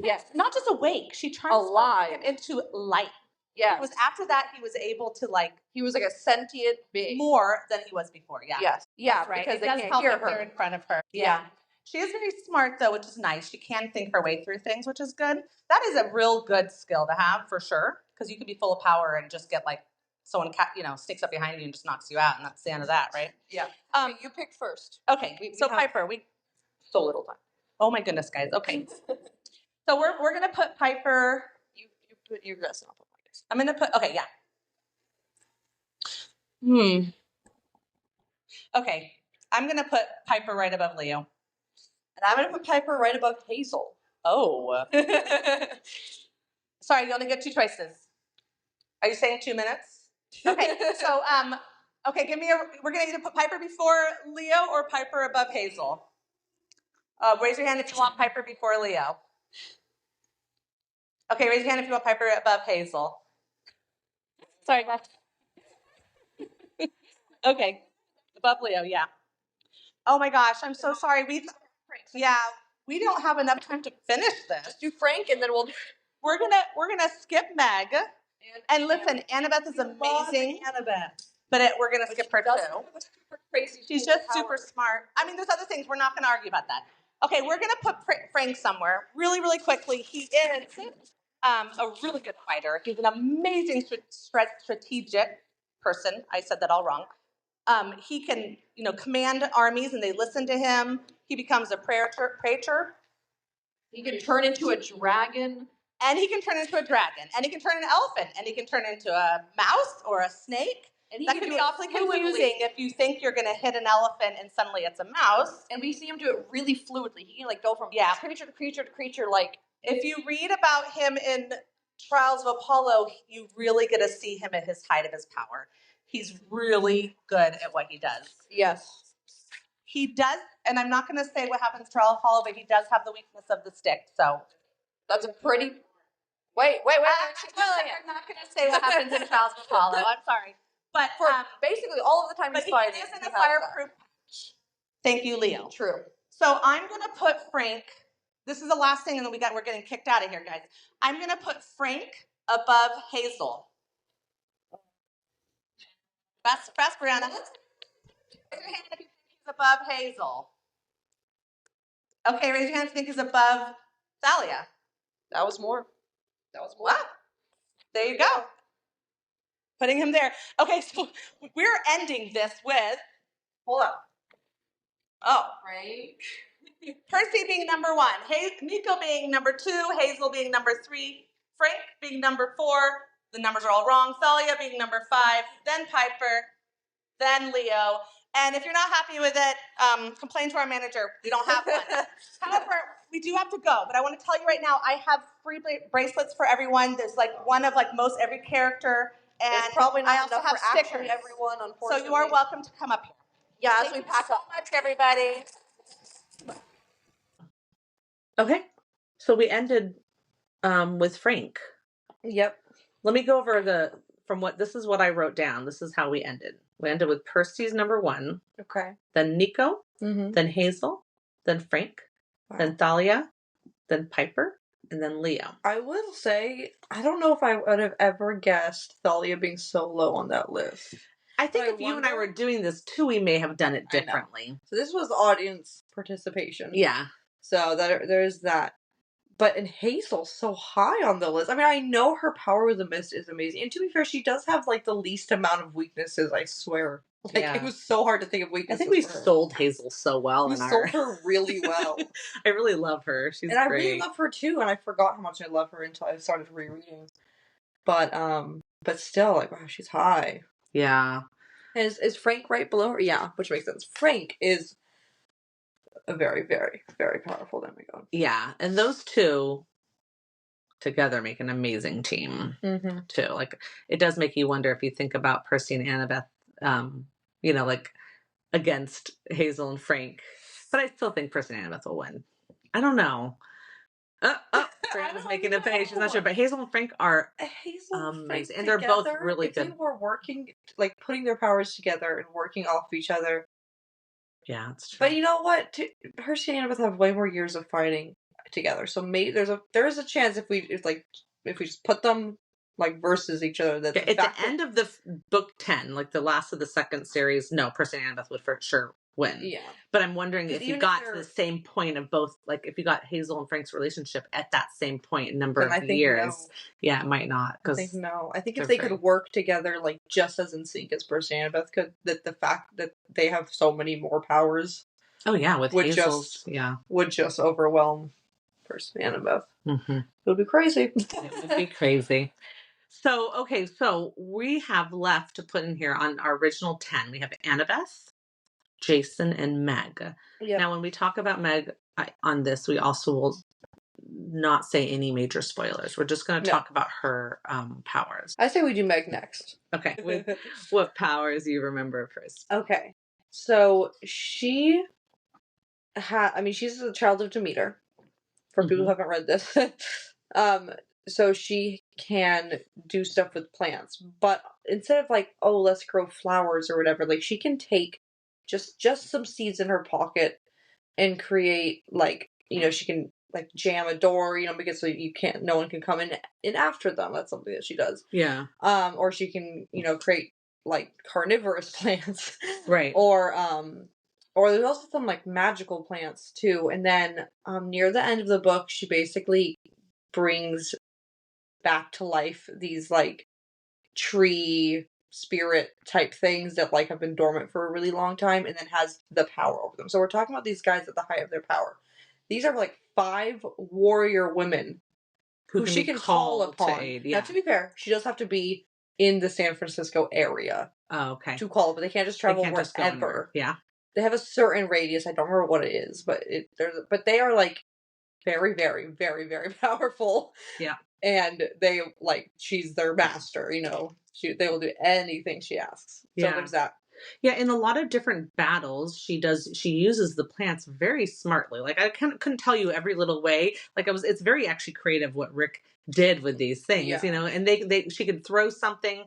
Yes, not just awake. She transformed him into light. Yeah. It was after that he was able to he was like a sentient being. More than he was before. Yeah. Yes. Yeah, right. because they can't hear her in front of her. Yeah. She is very smart though, which is nice. She can think her way through things, which is good. That is a real good skill to have for sure, because you could be full of power and just get someone sneaks up behind you and just knocks you out, and that's the end of that, right? Yeah. You picked first. Okay. So Piper, we so little time. Oh my goodness, guys. Okay. So we're gonna put Piper. You put your dress on. I'm gonna put. Okay, yeah. Okay, I'm gonna put Piper right above Leo. And I'm gonna put Piper right above Hazel. Oh. Sorry, you only get 2 choices. Are you saying 2 minutes? Okay, so okay, we're gonna either put Piper before Leo or Piper above Hazel. Raise your hand if you want Piper before Leo. Okay, raise your hand if you want Piper above Hazel. Sorry, guys. Okay, above Leo, yeah. Oh my gosh, I'm so sorry. We don't have enough time to finish this. Just do Frank, and then we're gonna skip Meg. And listen, Annabeth is amazing. Annabeth. But we're gonna skip her too. Crazy. She's just super smart. I mean, there's other things. We're not gonna argue about that. Okay, we're gonna put Frank somewhere really, really quickly. He is a really good fighter. He's an amazing strategic person. I said that all wrong. He can, command armies, and they listen to him. He becomes a preacher. He can turn into a dragon. And he can turn into a dragon. And he can turn into an elephant. And he can turn into a mouse or a snake. And that can be awfully confusing if you think you're going to hit an elephant and suddenly it's a mouse. And we see him do it really fluidly. He can go from creature to creature to creature. If you read about him in Trials of Apollo, you really get to see him at his height of his power. He's really good at what he does. Yes. He does, and I'm not going to say what happens to Trial of Apollo, but he does have the weakness of the stick. So that's a pretty. Wait. I'm not going to say what happens in Trials of Apollo. I'm sorry. But for basically all of the time he's fighting. He isn't a fireproof punch. Thank you, Leo. True. So I'm going to put Frank. This is the last thing, and then we're getting kicked out of here, guys. I'm going to put Frank above Hazel. Fast, Brianna. Raise your hand if you think he's above Hazel. Okay, raise your hand if you think he's above Thalia. That was more. Wow. There you go. Putting him there. Okay, so we're ending this with. Hold up. Oh. Frank. Percy being number 1. Nico being number 2. Hazel being number 3. Frank being number 4. The numbers are all wrong. Thalia being number 5. Then Piper. Then Leo. And if you're not happy with it, complain to our manager. We don't have one. However, we do have to go. But I want to tell you right now, I have free bracelets for everyone. There's one of most every character. And there's probably not I also have stickers. Everyone, unfortunately. So you are welcome to come up here. Yeah, Thank you so much, everybody. Okay, so we ended with Frank. Yep. Let me go over this is what I wrote down. This is how we ended. We ended with Percy's number 1. Okay. Then Nico. Mm-hmm. Then Hazel. Then Frank. Wow. Then Thalia. Then Piper. And then Leo. I will say, I don't know if I would have ever guessed Thalia being so low on that list. I think if you and I were doing this too, we may have done it differently. So this was audience participation. Yeah. So there's that. But in Hazel, so high on the list. I mean, I know her power with the mist is amazing. And to be fair, she does have the least amount of weaknesses, I swear. It was so hard to think of weaknesses. I think we sold Hazel so well. We sold her really well. I really love her. She's great. I really love her too, and I forgot how much I love her until I started rereading. But still, wow, she's high. Yeah. Is Frank right below her? Yeah, which makes sense. Frank is a very, very, very powerful demigod. Yeah, and those two together make an amazing team, too. It does make you wonder if you think about Percy and Annabeth, against Hazel and Frank. But I still think Percy and Annabeth will win. I don't know. Brianna's making a face. She's not sure. But Hazel and Frank are amazing. And they're both really good. If they were working, putting their powers together and working off each other. Yeah, that's true. But you know what? Percy and Annabeth have way more years of fighting together. So maybe there is a chance if we just put them versus each other. That at the end of the book 10, the last of the second series, no, Percy and Annabeth would for sure win. Yeah. But I'm wondering if you got to the same point of both, if you got Hazel and Frank's relationship at that same point in number of years. No. Yeah, it might not. I think no. I think if they could work together, just as in sync as Percy and Annabeth could, that the fact that they have so many more powers. Oh yeah, with Hazel's, would just overwhelm person, Annabeth. Mm-hmm. It would be crazy. It would be crazy. So, okay, so we have left to put in here on our original 10. We have Annabeth, Jason, and Meg. Yep. Now, when we talk about Meg on this, we also will not say any major spoilers. We're just going to talk about her powers. I say we do Meg next. Okay. What powers you remember first? Okay. So she she's a child of Demeter. For people who haven't read this. So she can do stuff with plants. But instead of like, oh, let's grow flowers or whatever, like she can take just some seeds in her pocket and create like, she can like jam a door, because so no one can come in after them. That's something that she does. Yeah. Or she can, create like carnivorous plants. Right. Or there's also some like magical plants too. And then near the end of the book, she basically brings back to life these like tree spirit type things that like have been dormant for a really long time, and then has the power over them. So we're talking about these guys at the height of their power. These are like 5 warrior women who she can call upon. To aid, yeah. Now, to be fair, she does have to be in the San Francisco area. Oh, okay. To call, but they can't just travel wherever. Yeah. They have a certain radius. I don't remember what it is, but but they are like very, very, very, very powerful. Yeah. And they she's their master. They will do anything she asks. Yeah. So there's that. Yeah, in a lot of different battles, she uses the plants very smartly. Like I couldn't tell you every little way. Like it's very actually creative what Rick did with these things, and she could throw something,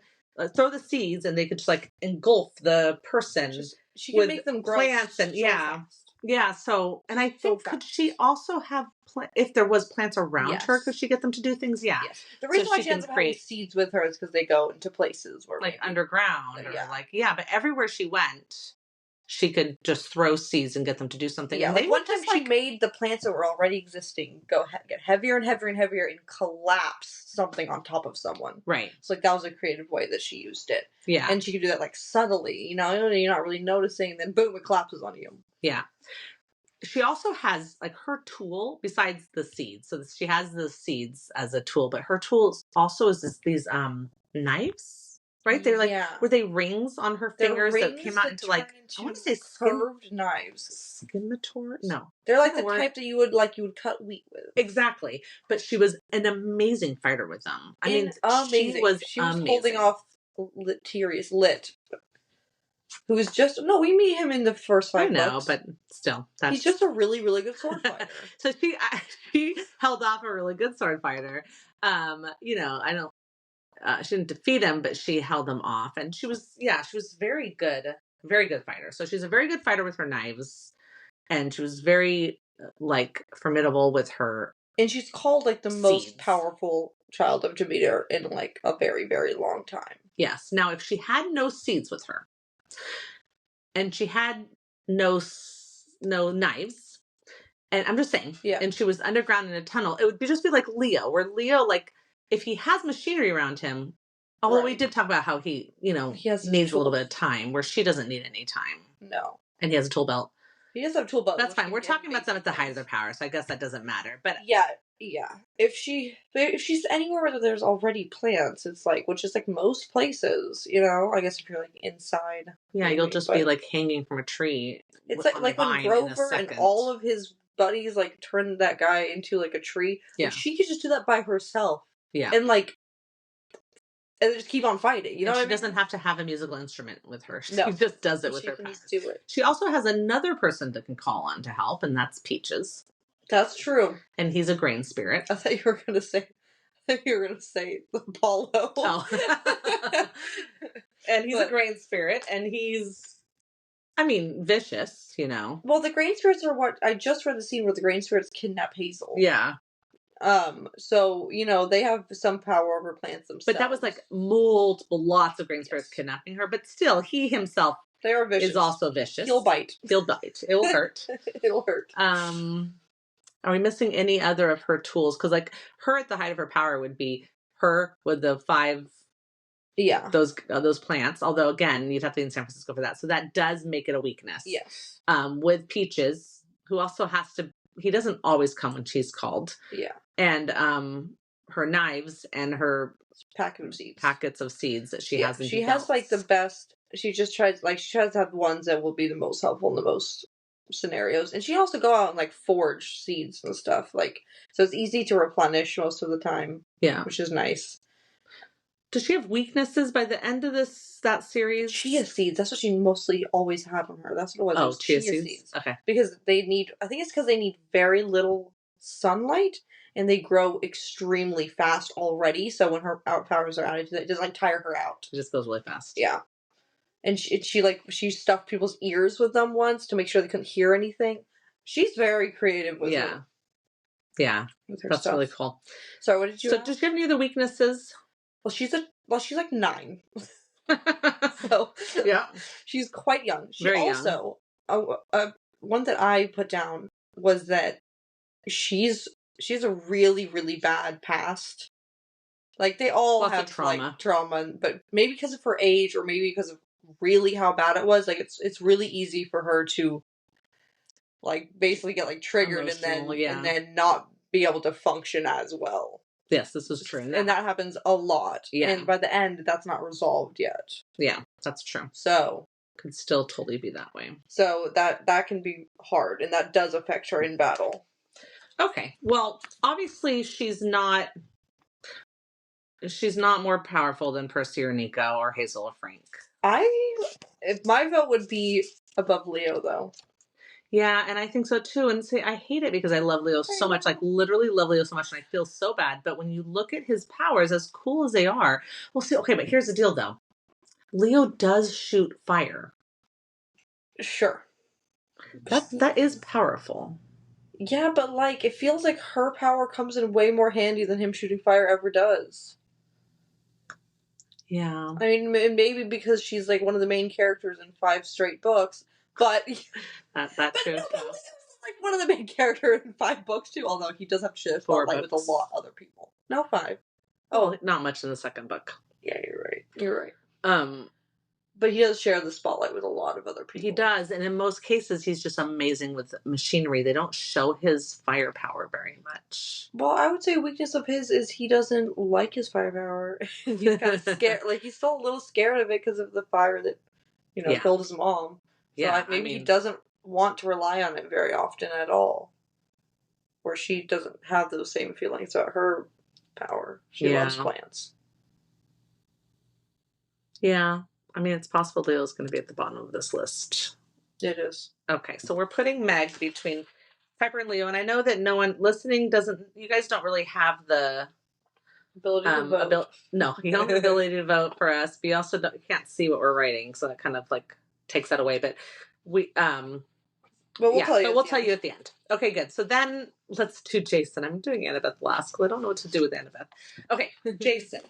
throw the seeds, and they could just like engulf the person. She can make them grow plants and fast. Yeah. So, and I think could she also have if there was plants around her, could she get them to do things? Yeah. Yes. The reason why she ends up having seeds with her is because they go into places where like underground or but everywhere she went, she could just throw seeds and get them to do something. Yeah. And one time she made the plants that were already existing get heavier and heavier and heavier and collapse something on top of someone. Right. So that was a creative way that she used it. Yeah. And she could do that subtly, you're not really noticing, and then boom, it collapses on you. Yeah. She also has her tool besides the seeds. So she has the seeds as a tool, but her tool also is these knives, right? They're were they rings on her fingers that came out into I want to say curved knives. Scimitar? No. They're like the type that you would cut wheat with. Exactly. But she was an amazing fighter with them. Amazing. She was holding off Tyrius Lit. Who is we meet him in the first 5 books. I know, but still. He's just a really, really good sword fighter. So she held off a really good sword fighter. She didn't defeat him, but she held him off. And she was very good fighter. So she's a very good fighter with her knives. And she was very, formidable with her. And she's called, the most powerful child of Demeter in, a very, very long time. Yes. Now, if she had no seeds with her, and she had no knives, and I'm just saying, and she was underground in a tunnel, it would just be like Leo, where Leo, if he has machinery around him, although we did talk about how he needs a little bit of time, where she doesn't need any time. No. And he has a tool belt. He does have a tool belt. That's fine. We're talking about them at the height of their power, so I guess that doesn't matter. But yeah. If she's anywhere where there's already plants, it's which is most places, I guess if you're inside. Yeah, you'll just be hanging from a tree. It's like when Grover and all of his buddies turned that guy into a tree. Yeah. She could just do that by herself. Yeah. And and just keep on fighting. You know, she doesn't have to have a musical instrument with her. She just does it with her powers. Do it. She also has another person that can call on to help, and that's Peaches. That's true. And he's a grain spirit. I thought you were going to say Apollo. Oh. And he's a grain spirit, and he's, vicious, Well, the grain spirits are what I just read the scene where the grain spirits kidnap Hazel. Yeah. So, they have some power over plants themselves. But that was lots of grain spirits kidnapping her, but still, he himself is also vicious. He'll bite. It'll hurt. It'll hurt. Are we missing any other of her tools? Because her at the height of her power would be her with the 5 those plants. Although again, you'd have to be in San Francisco for that. So that does make it a weakness. Yes. With Peaches, who also has to he doesn't always come when she's called. Yeah. And her knives and her packets of seeds that she has in she has like the best. She tries to have ones that will be the most helpful in the most scenarios, and she also go out and like forge seeds and stuff, like, so it's easy to replenish most of the time. Yeah, which is nice. Does she have weaknesses by the end of that series? Chia seeds. That's what she mostly always had on her. That's what it was. Oh, chia seeds. Okay. Because they need. I think it's because they need very little sunlight, and they grow extremely fast already. So when her powers are added to it, it doesn't like tire her out. It just goes really fast. Yeah. And she stuffed people's ears with them once to make sure they couldn't hear anything. She's very creative with her. Yeah. That's stuff. Really cool. So what did you? So does she have any other weaknesses? Well, she's like 9. So yeah, she's quite young. She very also young. One that I put down was that she's a really, really bad past. Like they all have trauma, but maybe because of her age, or maybe because of really how bad it was. Like it's really easy for her to like basically get like triggered and then not be able to function as well. Yes, this is true. And that happens a lot. Yeah. And by the end, that's not resolved yet. Yeah, that's true. So could still totally be that way. So that can be hard, and that does affect her in battle. Okay. Well, obviously she's not more powerful than Percy or Nico or Hazel or Frank. If my vote would be above Leo, though. Yeah, and I think so too. And I hate it because I love Leo so much, like literally love Leo so much, and I feel so bad. But when you look at his powers, as cool as they are, well, see, okay, but here's the deal, though. Leo does shoot fire. Sure. That is powerful. Yeah, but like it feels like her power comes in way more handy than him shooting fire ever does. Yeah. I mean, maybe because she's like one of the main characters in 5 straight books, but that's true. No, like one of the main characters in 5 books too. Although he does have to share a spotlight with a lot of other people. No, 5. Oh, not much in the second book. Yeah, you're right. But he does share the spotlight with a lot of other people. He does, and in most cases, he's just amazing with machinery. They don't show his firepower very much. Well, I would say a weakness of his is he doesn't like his firepower. He's kind of scared. Like, he's still a little scared of it because of the fire that, killed his mom. So maybe he doesn't want to rely on it very often at all. Or she doesn't have those same feelings about her power. She loves plants. Yeah. I mean, it's possible Leo's going to be at the bottom of this list. It is. Okay, so we're putting Meg between Piper and Leo, and I know that no one listening you guys don't really have the ability to vote. No, you don't have the ability to vote for us. We also can't see what we're writing, so that kind of like takes that away. But we'll tell you at the end. Okay, good. So then let's do Jason. I'm doing Annabeth last because I don't know what to do with Annabeth. Okay, Jason.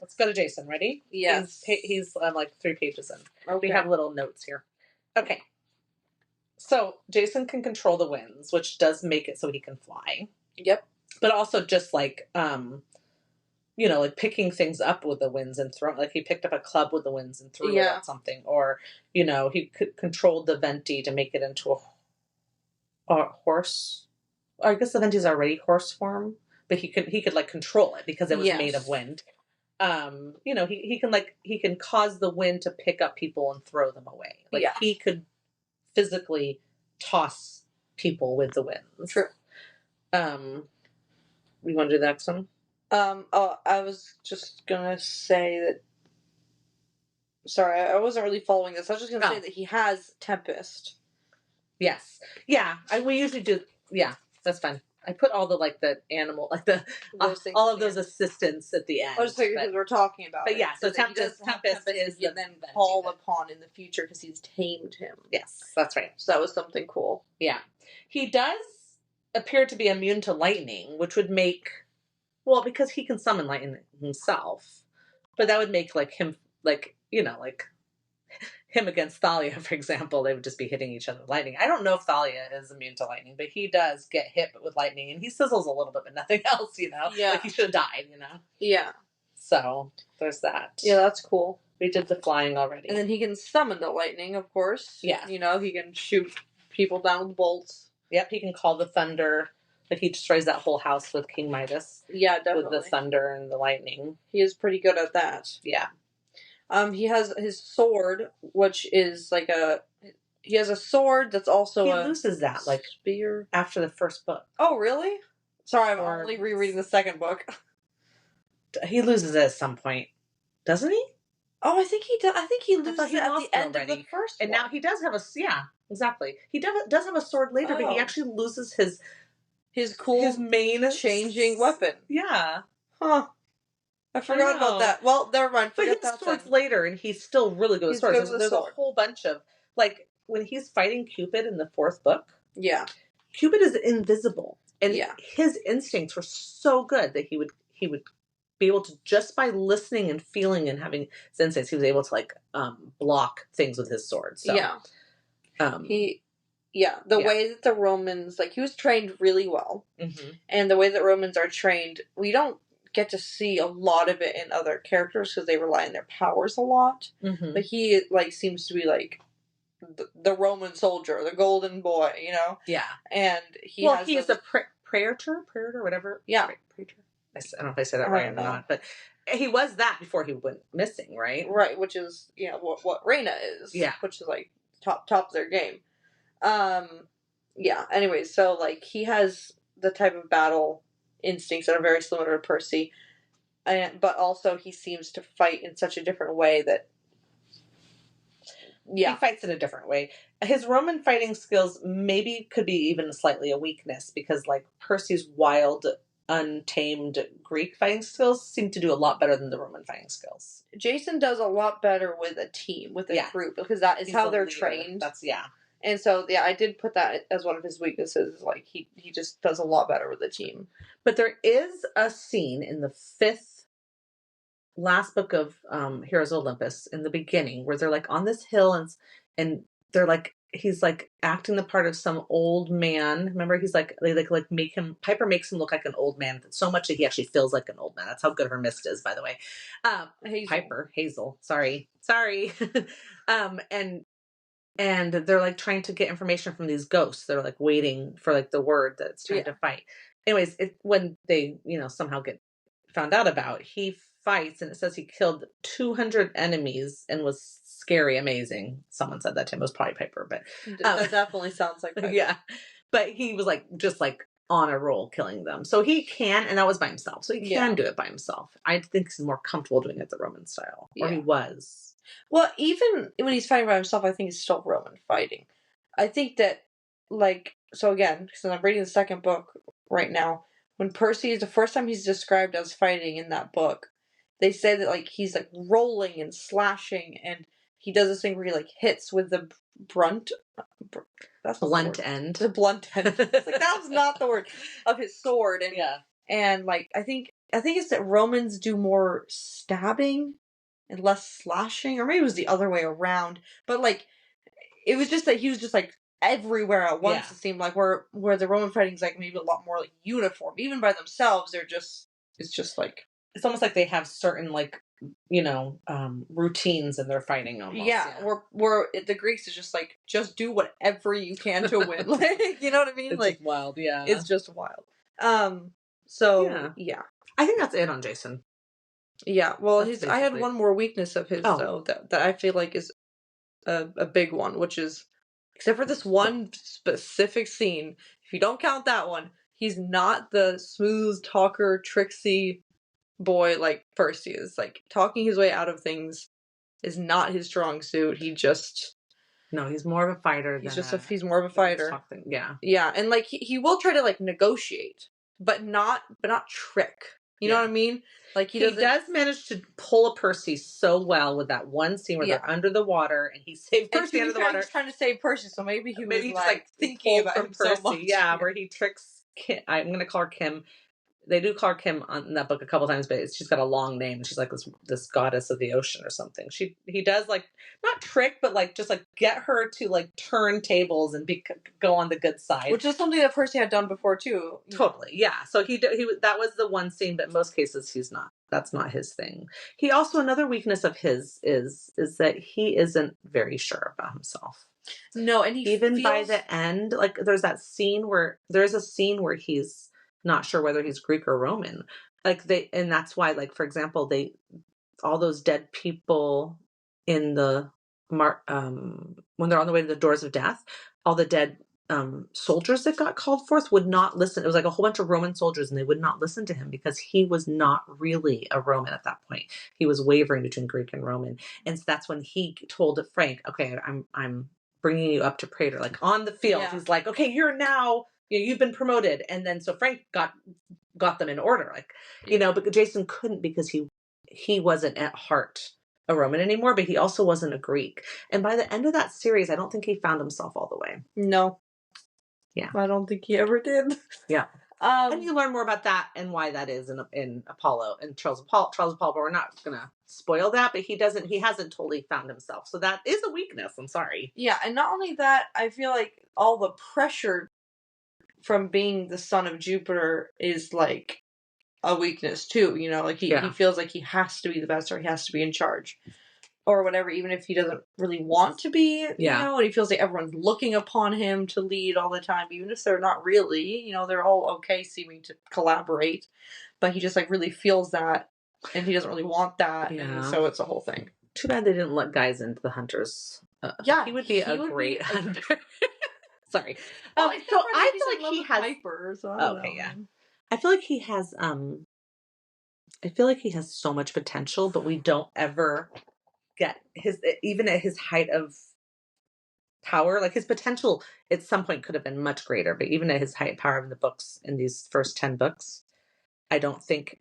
Let's go to Jason. Ready? Yes. He's like 3 pages in. Okay. We have little notes here. Okay. So Jason can control the winds, which does make it so he can fly. Yep. But also just like, like picking things up with the winds and throwing, like he picked up a club with the winds and threw it at something. Or, he could control the Venti to make it into a horse. I guess the Venti's already horse form, but he could like control it because it was made of wind. He can cause the wind to pick up people and throw them away. Like he could physically toss people with the wind. True. You want to do the next one? I was just gonna say that. Sorry, I wasn't really following this. I was just gonna say that he has Tempest. Yes. Yeah. We usually do. Yeah, that's fine. I put all the the animal all of those assistants at the end. I was saying because we're talking about. But so Tempest is and then called upon in the future because he's tamed him. Yes, that's right. So that was something cool. Yeah, he does appear to be immune to lightning, which would make because he can summon lightning himself, but that would make him him against Thalia, for example, they would just be hitting each other with lightning. I don't know if Thalia is immune to lightning, but he does get hit with lightning, and he sizzles a little bit, but nothing else, Yeah. Like he should have died, Yeah. So, there's that. Yeah, that's cool. We did the flying already. And then he can summon the lightning, of course. Yeah. He can shoot people down with bolts. Yep, he can call the thunder. Like he destroys that whole house with King Midas. Yeah, definitely. With the thunder and the lightning. He is pretty good at that. Yeah. He has his sword, which is like he has a sword that's also he loses that like spear after the first book. Oh, really? Sorry, I'm only rereading the second book. He loses it at some point, doesn't he? Oh, I think he does. I think he loses it at the end of the first and one. now he does have exactly. He does have a sword later, but he actually loses his main changing weapon. Yeah. Huh. I forgot about that. Well, never mind. Forget that. Swords later, and he's still really good with swords. There's a whole bunch of like when he's fighting Cupid in the fourth book. Yeah. Cupid is invisible, and his instincts were so good that he would be able to, just by listening and feeling and having senses, he was able to like block things with his sword. So, way that the Romans, like, he was trained really well, and the way that Romans are trained, we don't get to see a lot of it in other characters because they rely on their powers a lot. But he like seems to be like the Roman soldier, the golden boy, you know. Yeah, and he's a praetor, whatever. Yeah, praetor. I don't know if I said that right or not, but he was that before he went missing, right? Right, which is what Reina is. Yeah, which is like top of their game. Yeah. Anyways, so like he has the type of battle instincts that are very similar to Percy, but also he seems to fight in such a different way that. Yeah, he fights in a different way. His Roman fighting skills maybe could be even slightly a weakness because, like, Percy's wild, untamed Greek fighting skills seem to do a lot better than the Roman fighting skills. Jason does a lot better with a team, with a group, because that is how they're trained. And so, I did put that as one of his weaknesses. Like, he just does a lot better with a team. But there is a scene in the last book of Heroes of Olympus in the beginning where they're like on this hill and they're like, he's like acting the part of some old man. Remember, he's like, they like make him, Piper makes him look like an old man so much that he actually feels like an old man. That's how good her mist is, by the way. Hazel, sorry. And they're like trying to get information from these ghosts. They're like waiting for like the word that it's trying to fight. Anyways, when they, somehow get found out about, he fights, and it says he killed 200 enemies and was scary, amazing. Someone said that to him. It was probably Piper, but that definitely sounds like Piper. Yeah. But he was like just like on a roll killing them. So he can, and that was by himself. So he can do it by himself. I think he's more comfortable doing it the Roman style, or he was. Well, even when he's fighting by himself, I think it's still Roman fighting. I think that, like, so again, because I'm reading the second book right now, when Percy is the first time he's described as fighting in that book, they say that like he's like rolling and slashing, and he does this thing where he like hits with the blunt end. The blunt end. It's like, that was not the word of his sword, and like I think it's that Romans do more stabbing and less slashing, or maybe it was the other way around. But like, it was just that he was just like everywhere at once. It seemed like where the Roman fighting is like maybe a lot more like uniform. Even by themselves, it's just like, it's almost like they have certain like routines in their fighting almost. Where the Greeks is just like, just do whatever you can to win. Like, you know what I mean? It's like wild. Yeah, it's just wild. So I think that's it on Jason. Yeah, well, I had one more weakness of his though that I feel like is a big one, which is, except for this one specific scene, if you don't count that one, he's not the smooth talker, tricksy boy like Percy is. Like, talking his way out of things is not his strong suit. He's more of a fighter. He's more of a fighter. Yeah, and like he will try to like negotiate, but not trick. You know what I mean? Like he does manage to pull a Percy so well with that one scene where they're under the water and he saved Percy under the water. He's trying to save Percy, so maybe he was just like thinking about him so much. Yeah, where he tricks Kim. I'm going to call her Kim. They do call her Kim in that book a couple times, but she's got a long name. She's like this goddess of the ocean or something. He does like not trick, but like just like get her to like turn tables and go on the good side, which is something that Percy had done before too. Totally, yeah. So he that was the one scene, but in most cases he's not. That's not his thing. He also, another weakness of his is that he isn't very sure about himself. No, and even by the end, like there's a scene where he's not sure whether he's Greek or Roman. And that's why, like, for example, all those dead people in the when they're on the way to the doors of death, all the dead soldiers that got called forth would not listen. It was like a whole bunch of Roman soldiers, and they would not listen to him because he was not really a Roman at that point. He was wavering between Greek and Roman, and so that's when he told Frank, "Okay, I'm bringing you up to praetor, like on the field." Yeah. He's like, "Okay, you've been promoted," and then so Frank got them in order, like, but Jason couldn't because he wasn't at heart a Roman anymore, but he also wasn't a Greek. And by the end of that series, I don't think he found himself all the way. No. Yeah. I don't think he ever did. Yeah. And you learn more about that and why that is in Apollo and Charles of Paul, but we're not going to spoil that, but he hasn't totally found himself. So that is a weakness. I'm sorry. Yeah. And not only that, I feel like all the pressure from being the son of Jupiter is like a weakness too, like he feels like he has to be the best or he has to be in charge or whatever, even if he doesn't really want to be, and he feels like everyone's looking upon him to lead all the time, even if they're not really, they're all okay seeming to collaborate, but he just like really feels that and he doesn't really want that. And so it's a whole thing. Too bad they didn't let guys into the hunters. He would be a great hunter. Sorry. Well, so I feel like he has Piper, so I don't know, yeah. man. I feel like he has so much potential, but we don't ever get even at his height of power, like his potential at some point could have been much greater, but even at his height power of the books in these first 10 books, I think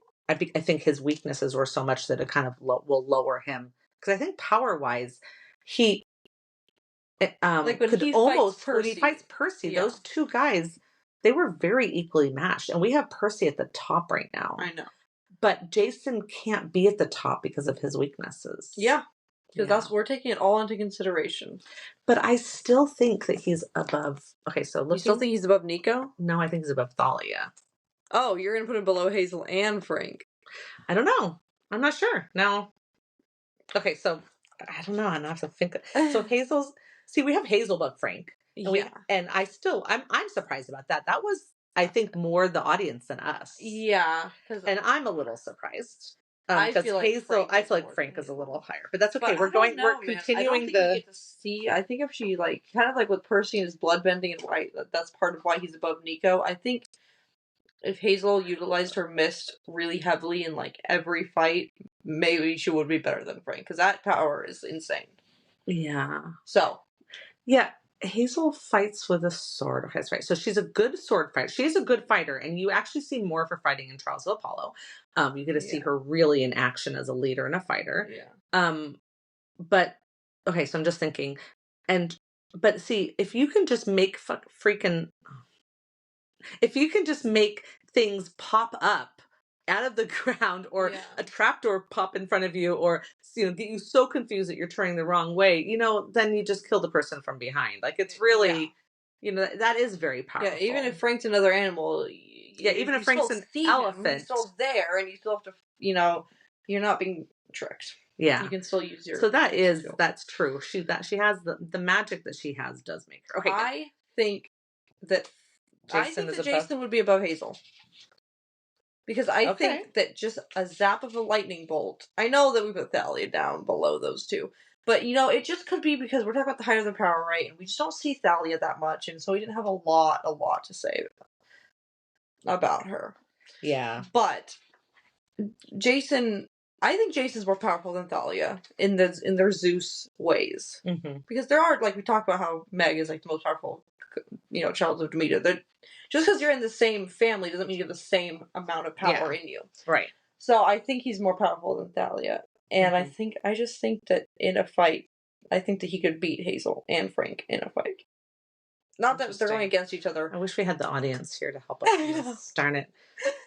his weaknesses were so much that it kind of will lower him, because I think power wise he like when he fights Percy, those two guys, they were very equally matched, and we have Percy at the top right now. I know. But Jason can't be at the top because of his weaknesses. Yeah. Because we're taking it all into consideration. But I still think that he's above. Okay, so you still think he's above Nico? No, I think he's above Thalia. Oh, you're going to put him below Hazel and Frank. I don't know. I'm not sure. No. Okay, so I don't know. I have to think. So Hazel's. See, we have Hazel above Frank. And I'm surprised about that. That was, I think, more the audience than us. Yeah. And I'm a little surprised. I feel like Frank is a little higher, but that's okay. We're continuing I get to see. I think if she kind of like with Percy and his blood bending and why that's part of why he's above Nico. I think if Hazel utilized her mist really heavily in like every fight, maybe she would be better than Frank, because that power is insane. Yeah. So. Yeah. Hazel fights with a sword. Okay, that's right. So she's a good sword fighter. She's a good fighter, and you actually see more of her fighting in Trials of Apollo. You get to see her really in action as a leader and a fighter. Yeah. But okay, so I'm just thinking, but see, if you can just make things pop up out of the ground, or a trapdoor pop in front of you, or get you so confused that you're turning the wrong way, then you just kill the person from behind. Like, it's really, that is very powerful. Yeah, even if Frank's another animal. Even if Frank's an elephant, he's still there, and you still have to, you're not being tricked. Yeah, you can still use your. So that's true. She has the magic that she has does make her. Okay, I think that Jason would be above Hazel. Because I think that just a zap of a lightning bolt. I know that we put Thalia down below those two. But, it just could be because we're talking about the height of their power, right? And we just don't see Thalia that much. And so we didn't have a lot to say about her. Yeah. But I think Jason's more powerful than Thalia in their Zeus ways. Mm-hmm. Because there are, like, we talked about how Meg is, like, the most powerful, child of Demeter. Just because you're in the same family doesn't mean you have the same amount of power in you. Right. So I think he's more powerful than Thalia. And I just think that in a fight, I think that he could beat Hazel and Frank in a fight. Not that they're going against each other. I wish we had the audience here to help us. Darn it.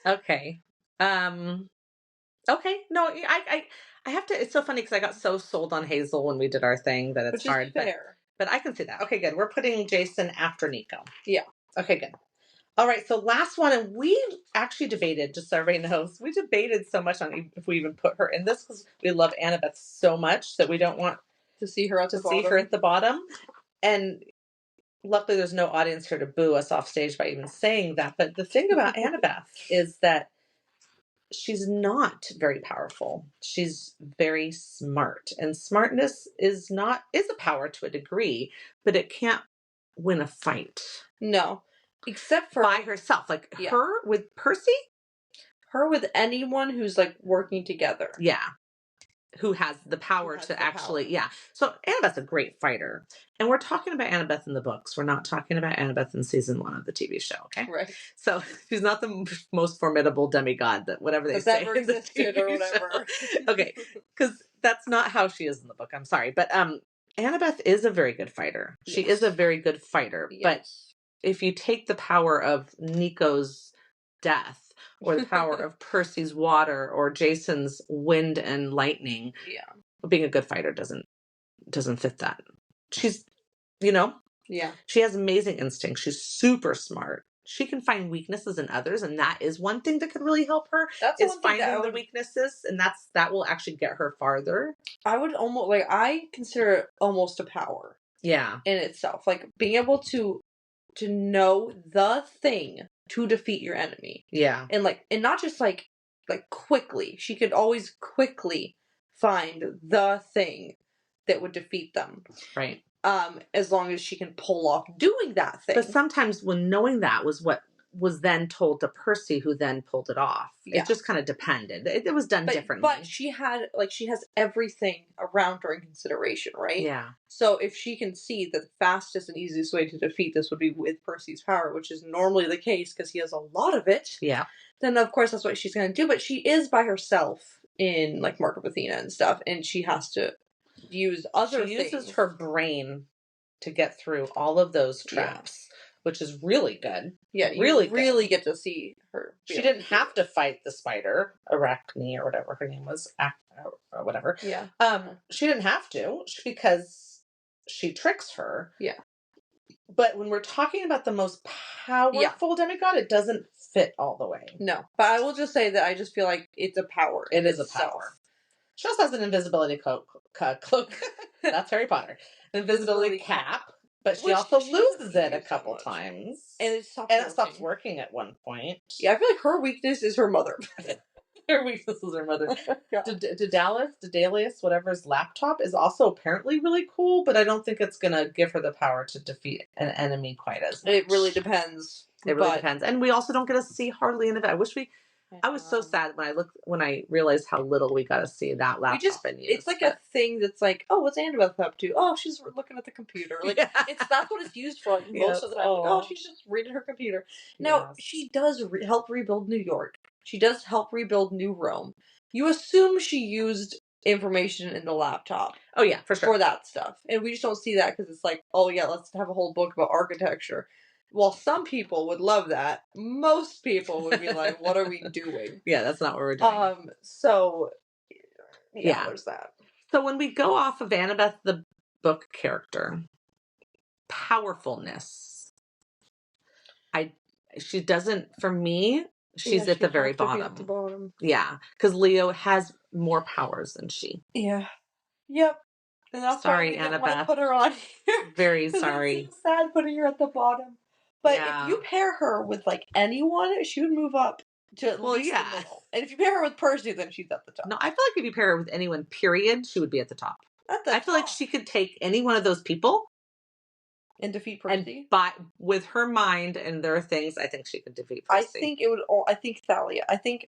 Okay. Okay. No, I have to. It's so funny because I got so sold on Hazel when we did our thing that it's hard. Fair. But I can see that. Okay, good. We're putting Jason after Nico. Yeah. Okay, good. All right, so last one, and we actually debated, just so everybody knows, we debated so much on if we even put her in this, because we love Annabeth so much that we don't want to see her at the bottom. And luckily there's no audience here to boo us off stage by even saying that. But the thing about Annabeth is that she's not very powerful. She's very smart. And smartness is a power to a degree, but it can't win a fight. No. Except for by herself. Like her with Percy? Her with anyone who's like working together. Yeah. Who has the power to actually, So Annabeth's a great fighter. And we're talking about Annabeth in the books. We're not talking about Annabeth in season 1 of the TV show, okay? Right. So she's not the most formidable demigod that whatever they say ever in the existed TV or whatever. Okay, because that's not how she is in the book. I'm sorry. But Annabeth is a very good fighter. She is a very good fighter. Yes. But if you take the power of Nico's death, or the power of Percy's water, or Jason's wind and lightning. Yeah. Being a good fighter doesn't fit that. She's, she has amazing instincts. She's super smart. She can find weaknesses in others, and that is one thing that could really help her. Is finding the weaknesses, and that will actually get her farther. I would I consider it almost a power. Yeah. In itself. Like being able to know the thing to defeat your enemy. Yeah. And not just like quickly. She could always quickly find the thing that would defeat them. Right. As long as she can pull off doing that thing. But sometimes when knowing that was what was then told to Percy, who then pulled it off. Yeah. It just kind of depended. It was done differently. But she has everything around her in consideration, right? Yeah. So if she can see that the fastest and easiest way to defeat this would be with Percy's power, which is normally the case because he has a lot of it. Yeah. Then of course that's what she's going to do. But she is by herself in like Mark of Athena and stuff, and she has to use other things. She uses her brain to get through all of those traps. Yeah. Which is really good. Yeah, you really get to see her. She didn't have to fight the spider, Arachne, or whatever her name was, or whatever. Yeah. She didn't have to because she tricks her. Yeah. But when we're talking about the most powerful demigod, it doesn't fit all the way. No. But I will just say that I just feel like it's a power. It is a power. She also has an invisibility cloak. That's Harry Potter. An invisibility cap. But she also loses it a couple times. And it stops working at one point. Yeah, I feel like her weakness is her mother. Her weakness is her mother. Daedalus, whatever's laptop, is also apparently really cool, but I don't think it's going to give her the power to defeat an enemy quite as much. It really depends. It really depends. And we also don't get to see hardly any of it. I was so sad when I realized how little we got to see that laptop in use. It's like a thing that's like, oh, what's Annabeth up to? Oh, she's looking at the computer. Like that's what it's used for. Like, most of the time, like, she's just reading her computer. Now she does help rebuild New York. She does help rebuild New Rome. You assume she used information in the laptop. Oh yeah, for sure. For that stuff, and we just don't see that because it's like, oh yeah, let's have a whole book about architecture. Well, some people would love that. Most people would be like, what are we doing? Yeah, that's not what we're doing. So, there's that. So when we go off of Annabeth, the book character, powerfulness, she doesn't, for me, she's at the very bottom. At the bottom. Yeah, because Leo has more powers than she. Yeah. Yep. And that's sorry, why we Annabeth. Want to put her on here. Very sorry. It's sad putting her at the bottom. But if you pair her with like anyone, she would move up to at least the middle. And if you pair her with Percy, then she's at the top. No, I feel like if you pair her with anyone, period, she would be at the top. I feel like she could take any one of those people and defeat Percy. And with her mind and their things, I think she could defeat Percy. I think Thalia. I think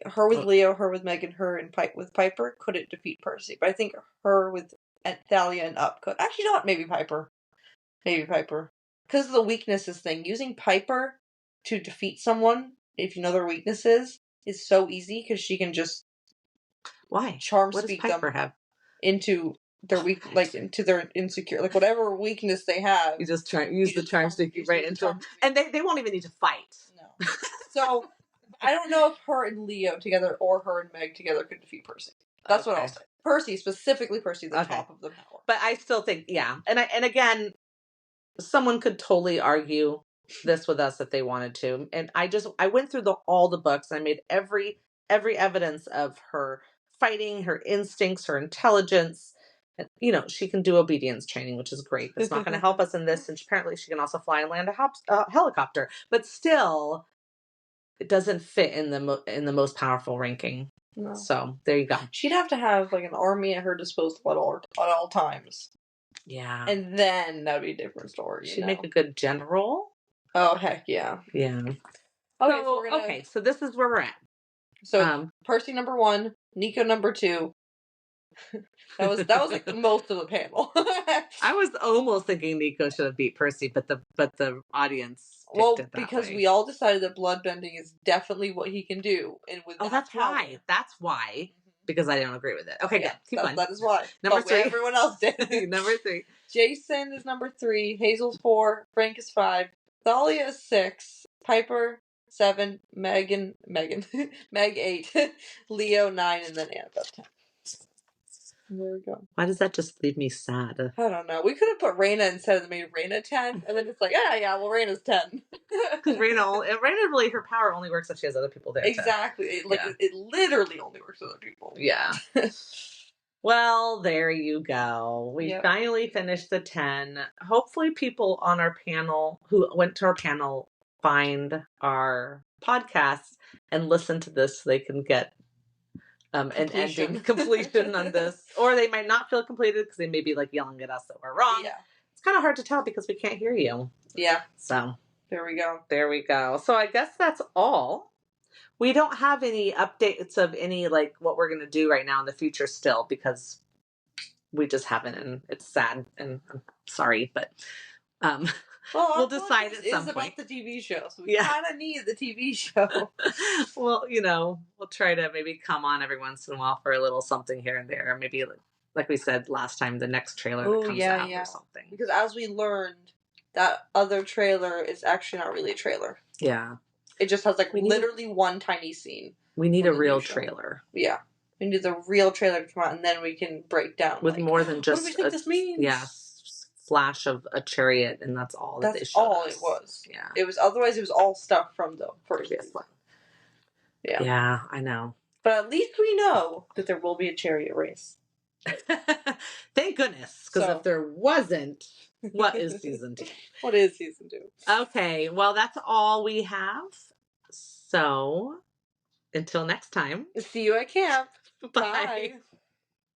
her with Leo, her with Megan, her and with Piper couldn't defeat Percy. But I think her with Thalia and Up could. Actually, you know what? Maybe Piper. Because of the weaknesses thing, using Piper to defeat someone, if you know their weaknesses, is so easy because she can just charm speak them into their into their insecure, like whatever weakness they have. You just use the charm speak right into them, and they won't even need to fight. No. So I don't know if her and Leo together or her and Meg together could defeat Percy. That's what I'll say. Percy, specifically Percy, the top of the power. But I still think, and again. Someone could totally argue this with us if they wanted to. And I went through all the books. I made every evidence of her fighting, her instincts, her intelligence. You know, she can do obedience training, which is great. But it's not going to help us in this. And apparently she can also fly and land a helicopter. But still, it doesn't fit in the most powerful ranking. No. So there you go. She'd have to have like an army at her disposal at all times. Yeah. And then that'd be a different story. She'd make a good general. Oh, heck yeah. Yeah. Okay, so this is where we're at. So Percy number 1, Nico number 2. That was like most of the panel. I was almost thinking Nico should have beat Percy, but the audience picked it that because way. we all decided that bloodbending is definitely what he can do, and with that's why. That's why. Because I don't agree with it. Okay, good. Keep going. That is why. Number 3. Everyone else did. Number 3. Jason is number 3. Hazel's 4. Frank is 5. Thalia is 6. Piper 7. Meg 8. Leo 9, and then Annabelle 10. There we go. Why does that just leave me sad? I don't know. We could have put Raina instead and made Raina 10, and then it's like, well, Raina's 10. Because Raina really, her power only works if she has other people there. Exactly. It literally only works with other people. Yeah. Well, there you go. We finally finished the 10. Hopefully people on our panel who went to our panel find our podcast and listen to this so they can get an ending completion on this. Or they might not feel completed because they may be like yelling at us that we're wrong. Yeah. It's kind of hard to tell because we can't hear you. Yeah. So there we go. There we go. So I guess that's all. We don't have any updates of any like what we're going to do right now in the future still because we just haven't, and it's sad, and I'm sorry, but we'll decide at some point. It's about the TV show, so we kind of need the TV show. Well, we'll try to maybe come on every once in a while for a little something here and there, or maybe like we said last time, the next trailer that comes out or something. Because as we learned, that other trailer is actually not really a trailer. Yeah. It just has literally one tiny scene. We need a real trailer. Yeah. We need the real trailer to come out, and then we can break down. With more than just what do we think this means? Yeah, flash of a chariot, and that's all that they showed all us. It was. Yeah. Otherwise it was all stuff from the first one. Yeah. Yeah, I know. But at least we know that there will be a chariot race. Thank goodness, because if there wasn't, what is season 2? What is season 2? Okay, well, that's all we have. So, until next time. See you at camp. Bye.